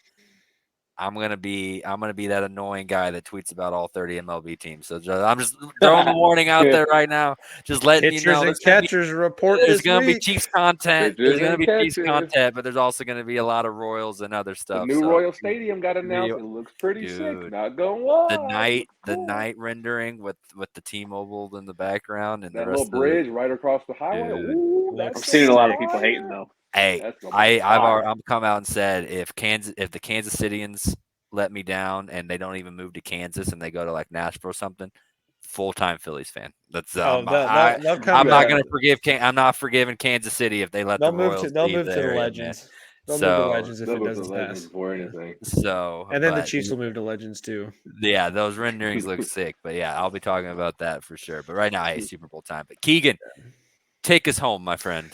I'm gonna be that annoying guy that tweets about all 30 MLB teams. So I'm just throwing the warning out there right now. Just letting you know.
Pitchers and catchers report
There's
this
gonna be
week.
Chiefs content.
Pitchers
There's gonna
and
be Chiefs
catchers.
content, but there's also gonna be a lot of Royals and other
The
stuff.
new
so.
Royal Stadium got announced. It looks pretty sick.
Dude.
Not gonna lie.
The night rendering with the T-Mobile in the background and
That
the rest
little bridge right across the highway.
Dude.
Ooh,
I'm
that's
I'm seeing a lot of
fire.
people hating though.
Hey,
That's gonna be fire.
I'm come out and said if the Kansas Cityans let me down and they don't even move to Kansas and they go to like Nashville or something, full-time Phillies fan. That's
they'll
I'm
come
not
back.
gonna I'm not forgiving Kansas City if they let
They'll
the
move
Royals
to they'll
leave
move to
there,
the
man.
Legends. They'll move
So-
to Legends if
They'll
it
move to
doesn't
Legends
pass.
before anything.
So
And then the
but-
Chiefs will move to Legends too.
Yeah, those renderings look sick, but yeah, I'll be talking about that for sure. But right now, hey, Super Bowl time. But Keegan, take us home, my friend.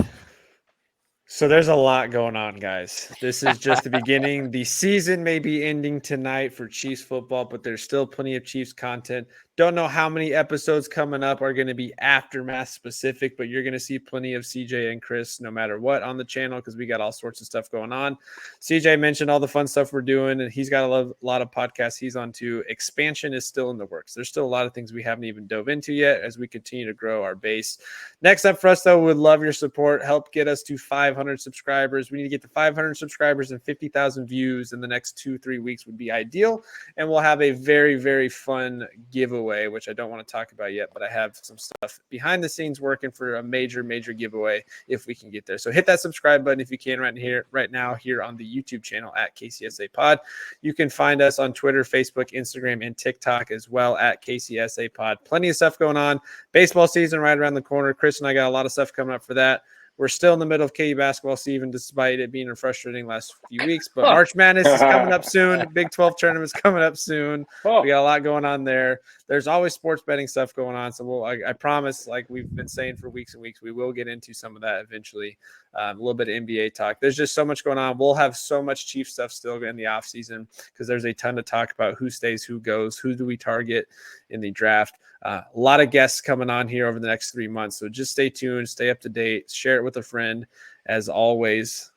So there's a lot going on, guys. This is just the beginning. The season may be ending tonight for Chiefs football, but there's still plenty of Chiefs content. Don't know how many episodes coming up are going to be aftermath specific, but you're going to see plenty of CJ and Chris no matter what on the channel because we got all sorts of stuff going on. CJ mentioned all the fun stuff we're doing, and he's got a lot of podcasts he's on too. Expansion is still in the works. There's still a lot of things we haven't even dove into yet as we continue to grow our base. Next up for us, though, would love your support. Help get us to 500 subscribers. We need to get to 500 subscribers and 50,000 views in the next 2-3 weeks would be ideal. And we'll have a very, very fun giveaway, which I don't want to talk about yet, but I have some stuff behind the scenes working for a major, major giveaway if we can get there. So hit that subscribe button if you can right now here on the YouTube channel at KCSA Pod. You can find us on Twitter, Facebook, Instagram, and TikTok as well at KCSA Pod. Plenty of stuff going on. Baseball season right around the corner. Chris and I got a lot of stuff coming up for that. We're still in the middle of KU basketball season, despite it being a frustrating last few weeks. But March Madness is coming up soon. Big 12 tournament's coming up soon.
Oh,
We got a lot going on there. There's always sports betting stuff going on. So I promise, like we've been saying for weeks and weeks, we will get into some of that eventually. A little bit of NBA talk. There's just so much going on. We'll have so much Chief stuff still in the offseason because there's a ton to talk about. Who stays, who goes, who do we target in the draft. A lot of guests coming on here over the next 3 months. So just stay tuned, stay up to date, share it with a friend. As always,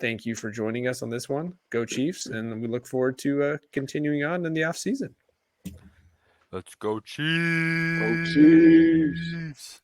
thank you for joining us on this one. Go Chiefs. And we look forward to continuing on in the offseason.
Let's go Chiefs.
Go Chiefs.